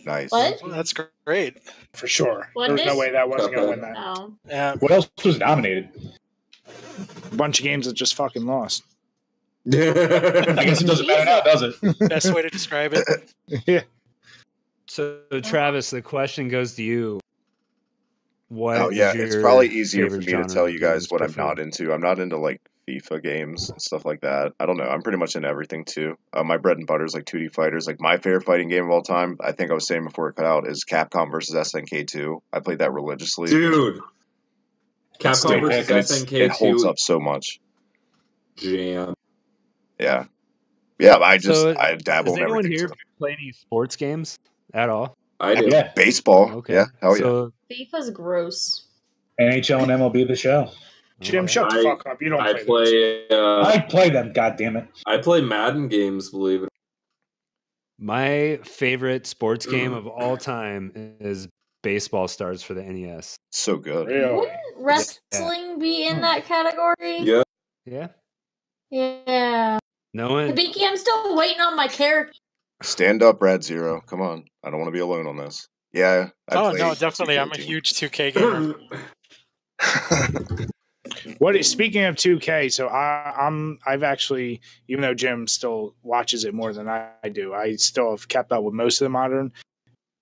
Nice. What? Well, that's great. For sure. Wasn't There's no it? way that wasn't going to win that. No. Yeah. What else was nominated? A bunch of games that just fucking lost. I guess it doesn't matter now, does it? Best way to describe it. Yeah. So, Travis, the question goes to you. Oh yeah, it's probably easier for me to tell you guys what I'm not into. I'm not into like FIFA games and stuff like that. I don't know. I'm pretty much into everything too. My bread and butter is like 2D fighters. Like my favorite fighting game of all time, I think I was saying before it cut out, is Capcom versus SNK 2. I played that religiously. Dude, Capcom versus SNK 2. It holds up so much. Jam. Yeah. Yeah, I dabble does in everything. anyone here play any sports games at all? I do. Yeah, baseball. Okay. Yeah, hell yeah. FIFA's gross. NHL and MLB The Show. Jim, shut the fuck up. You don't I play those. I play them, goddammit. I play Madden games, believe it. My favorite sports game of all time is Baseball Stars for the NES. So good. Really? Wouldn't wrestling be in that category? Yeah. Yeah. Yeah. No one. Hibiki, I'm still waiting on my character. Stand up, Rad Zero. Come on. I don't want to be alone on this. Yeah. Oh no, definitely. I'm a huge 2K gamer. Speaking of 2K, so I've actually, even though Jim still watches it more than I do, I still have kept up with most of the modern.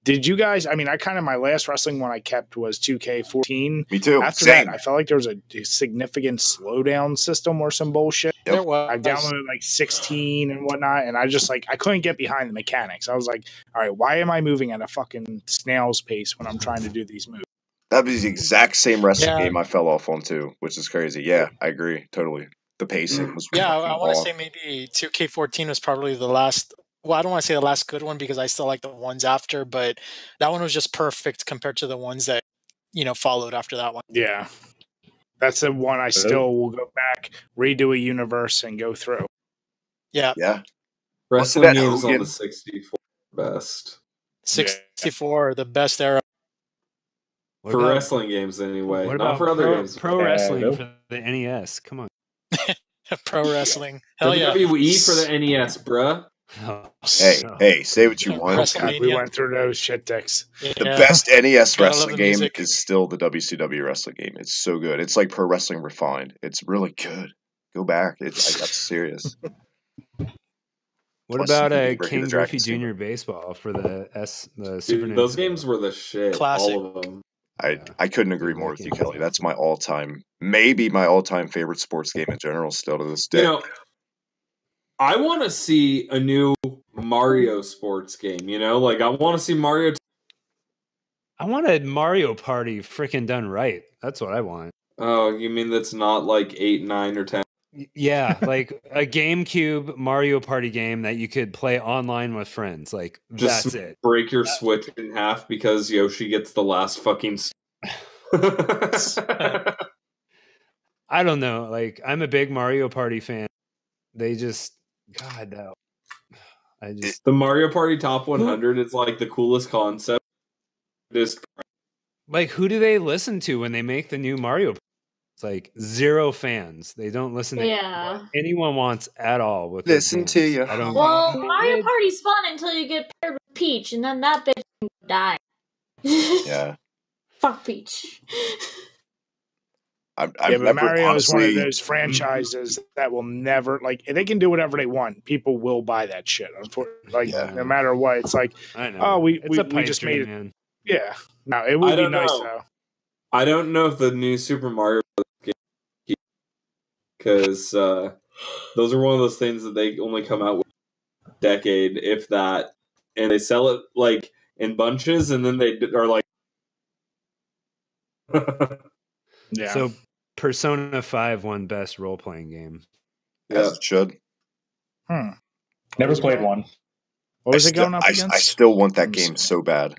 Did you guys? I mean, my last wrestling one I kept was 2K14. Me too. After Same. that, I felt like there was a significant slowdown system or some bullshit. Yep. There was. I downloaded like 16 and whatnot, and I couldn't get behind the mechanics. I was like, all right, why am I moving at a fucking snail's pace when I'm trying to do these moves? That was the exact same wrestling game I fell off on too, which is crazy. Yeah, I agree totally. The pacing was I want to off. say maybe 2K14 was probably the last. Well, I don't want to say the last good one because I still like the ones after, but that one was just perfect compared to the ones that followed after that one. Yeah, that's the one I still will go back, redo a universe, and go through. Yeah. Wrestling games on the 64 best. 64, the best era. For wrestling games, anyway. Not for other games. Pro wrestling for the NES. Come on. Pro wrestling. Hell for yeah. WWE for the NES, bruh. Hey, say what you want. We went through those shit dicks. The best NES Gotta wrestling love the game music. is still the WCW wrestling game. It's so good. It's like pro wrestling refined. It's really good. Go back. That's serious. What Plus, about you can be King Ricky the Griffey Dragon Jr. Steamer. baseball for the Super Dude, those Nintendo? games were the shit. Classic. All of them. I couldn't agree more with you, Kelly. That's my maybe my all-time favorite sports game in general still to this day. I want to see a new Mario sports game, like I want to see Mario I want a Mario Party freaking done right. That's what I want. Oh, you mean that's not like 8, 9, or 10? Yeah, like a GameCube Mario Party game that you could play online with friends. Like, Just that's it. break your Switch in half because Yoshi gets the last fucking. I don't know. Like, I'm a big Mario Party fan. They just, God, no. The Mario Party Top 100 is like the coolest concept. Just like, who do they listen to when they make the new Mario Party? It's like 0 fans. They don't listen to what anyone wants at all. With listen to you. I don't. Well, Mario Party's fun until you get paired with Peach, and then that bitch can die. Yeah. Fuck Peach. I've but never, Mario honestly, is one of those franchises that will never, like, they can do whatever they want. People will buy that shit. Like, no matter what, it's like, I know. Oh, we just dream, made it. Man. Yeah. No, it would be nice though. I don't know if the new Super Mario game, because those are one of those things that they only come out with a decade, if that, and they sell it like in bunches, and then they are like, yeah. So Persona 5 won best role playing game. As it should. Never played one. What was it going up against? I still want that game so bad.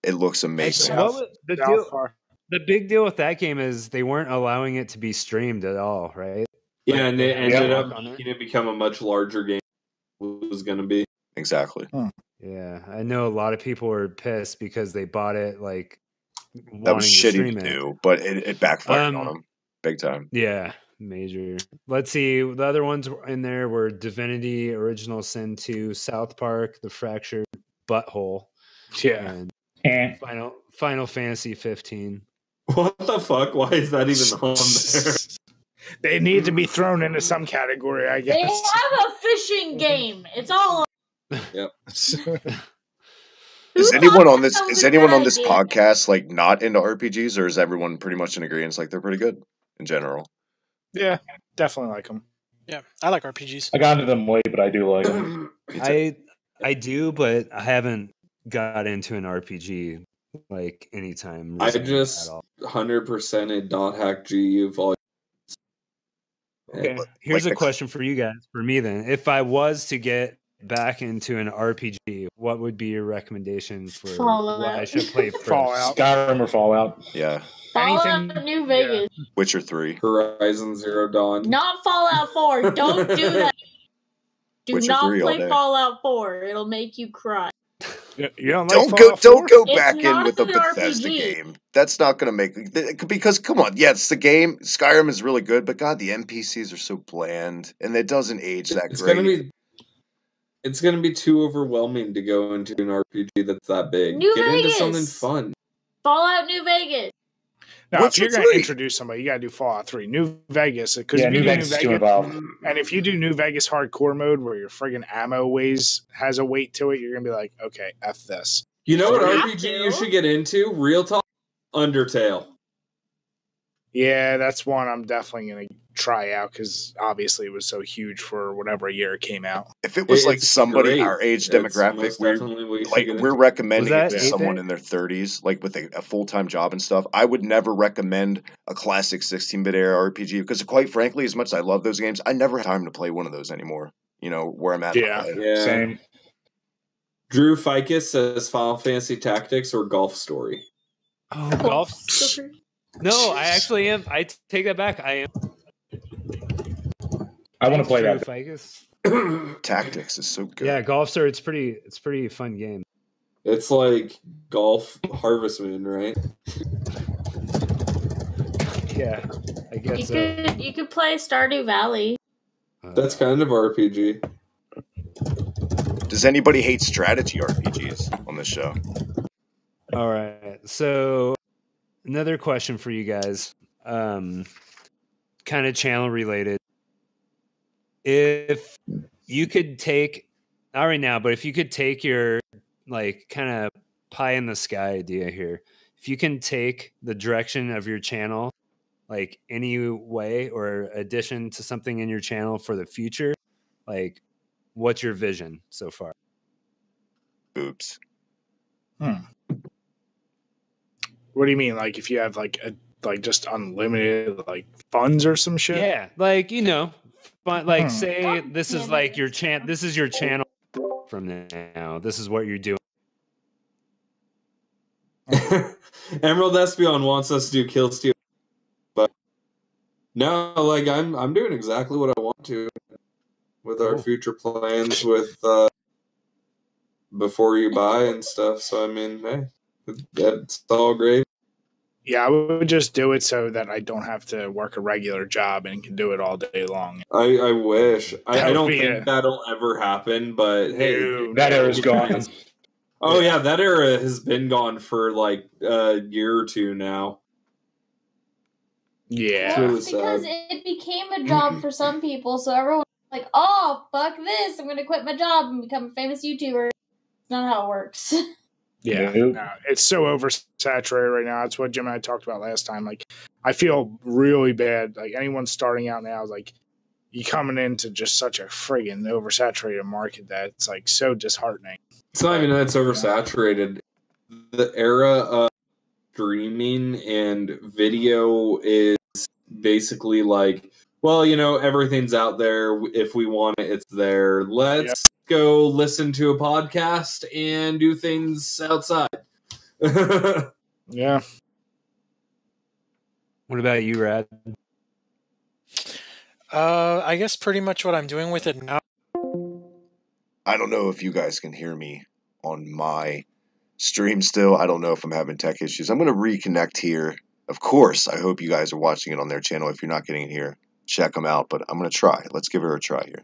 It looks amazing. The big deal with that game is they weren't allowing it to be streamed at all, right? Yeah, and it ended up making it become a much larger game than it was going to be. Exactly. Yeah, I know a lot of people were pissed because they bought it like that was shitty to do, but it backfired on them big time. Yeah, major. Let's see. The other ones in there were Divinity, Original Sin 2, South Park, The Fractured Butthole. Yeah. And Final Fantasy 15. What the fuck? Why is that even on there? They need to be thrown into some category, I guess. They have a fishing game. It's all. Yep. Is anyone on this podcast like not into RPGs, or is everyone pretty much in agreement? Like they're pretty good in general. Yeah, definitely like them. Yeah, I like RPGs. I got into them late, but I do like them. I do, but I haven't got into an RPG like anytime. I just 100% a dot hack GU volume. Okay, here's a question for you guys. For me, then, if I was to get back into an RPG, what would be your recommendation for what I should play first? Fallout. Skyrim or Fallout. Yeah. Fallout New Vegas. Yeah. Witcher 3. Horizon Zero Dawn. Not Fallout 4. Don't do that. Do Witcher not 3 play Fallout 4. It'll make you cry. You don't go back in with a Bethesda game. That's not going to make, because come on, yeah, it's the game. Skyrim is really good, but God, the NPCs are so bland, and it doesn't age that great. It's gonna be too overwhelming to go into an RPG that's that big. Get into something fun. Fallout New Vegas. Now, if you're going to introduce somebody, you got to do Fallout 3. New Vegas. Because New Vegas is too involved. And if you do New Vegas hardcore mode where your friggin' ammo has a weight to it, you're going to be like, okay, F this. You know what RPG you should get into? Real talk, Undertale. Yeah, that's one I'm definitely going to try out because obviously it was so huge for whatever year it came out. If it was like somebody our age demographic, we're recommending it to someone in their 30s, like with a full-time job and stuff. I would never recommend a classic 16-bit era RPG because, quite frankly, as much as I love those games, I never have time to play one of those anymore. You know, where I'm at. Yeah. Same. Drew Ficus says Final Fantasy Tactics or Golf Story. Oh, Golf Story. No, I actually am. I take that back. I am. I want to play that. Ficus. Tactics is so good. Yeah, Golf Story. It's pretty fun game. It's like Golf Harvest Moon, right? Yeah, I guess you could play Stardew Valley. That's kind of RPG. Does anybody hate strategy RPGs on this show? All right, so another question for you guys, kind of channel related. If you could take, not right now, but if you could take your like kind of pie in the sky idea here, if you can take the direction of your channel, like any way or addition to something in your channel for the future, like what's your vision so far? Oops. What do you mean? Like if you have like just unlimited like funds or some shit? Yeah, like but like say this is like your this is your channel from now. This is what you're doing. Emerald Espion wants us to do Kill Steal, but no, like I'm doing exactly what I want to with our future plans with before you buy and stuff. So I mean, hey, that's all great. Yeah, I would just do it so that I don't have to work a regular job and can do it all day long. I wish. I don't be think that'll ever happen, but hey, No, That era's gone. oh yeah, that era has been gone for like a year or two now. Yeah. Well, really it's because sad. it became a job for some people, so everyone's like, oh, fuck this, I'm gonna quit my job and become a famous YouTuber. It's not how it works. Yeah, Nope. no, it's so oversaturated right now. That's what Jim and I talked about last time. Like, I feel really bad. Like, anyone starting out now, like, you coming into just such a friggin' oversaturated market that it's like so disheartening. It's not even that it's oversaturated. The era of streaming and video is basically like, well, everything's out there. If we want it, it's there. Let's go listen to a podcast and do things outside. Yeah. What about you, Rad? I guess pretty much what I'm doing with it now. I don't know if you guys can hear me on my stream still. I don't know if I'm having tech issues. I'm going to reconnect here. Of course, I hope you guys are watching it on their channel. If you're not getting it here, check them out. But I'm going to try. Let's give it a try here.